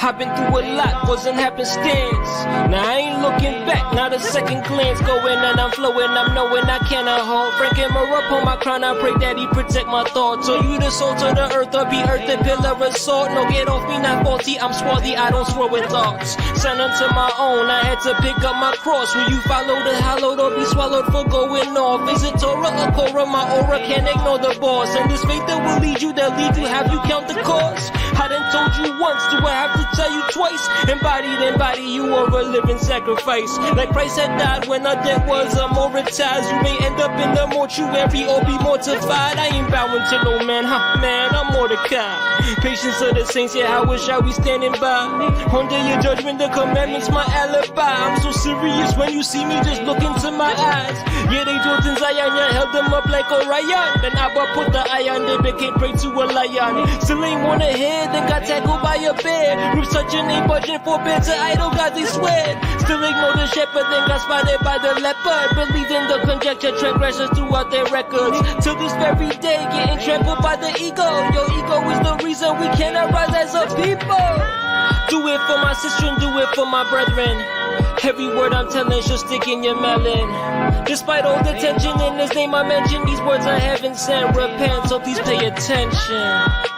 I've been through a lot, wasn't happenstance. Now I ain't looking back, not a second glance. Going and I'm flowing, I'm knowing I cannot halt. Frank him up on my crown, I pray that he protect my thoughts. So you the salt of the earth, or be earth the pillar of salt. No, get off me, not faulty, I'm swarthy, I don't swear with thoughts. Sent unto my own, I had to pick up my cross. Will you follow the hallowed or be swallowed for going off? Is it Torah or Korah? My aura can't ignore the boss. And this faith that will lead you, have you count the cost? I done told you once, do I have to tell you twice? Embody, you are a living sacrifice. Like Christ had died when our debt was amortized. You may end up in the mortuary or be mortified. I ain't bowing to no man, man, I'm Mordecai. Patience of the saints, yeah, how shall we standing by? Under your judgment, the commandments, my alibi. I'm so serious when you see me, just look into my eyes. Yeah, they dwelt in Zion, yeah, held them up like Orion. Then Abba put the iron, they became prey to a lion. Still ain't wanna hear, then got tackled by a bear. Roof such an ain't budging for bed to idol, God they swear. Still ignore the shepherd, then got spotted by the leopard. Believe in the conjecture, transgressors throughout their records. Till this very day, getting trampled by the ego. Your ego is the reason we cannot rise as a people. Do it for my sister and do it for my brethren. Every word I'm telling should stick in your melon. Despite all the tension in his name I mention, these words I haven't sent. Repent, so please pay attention.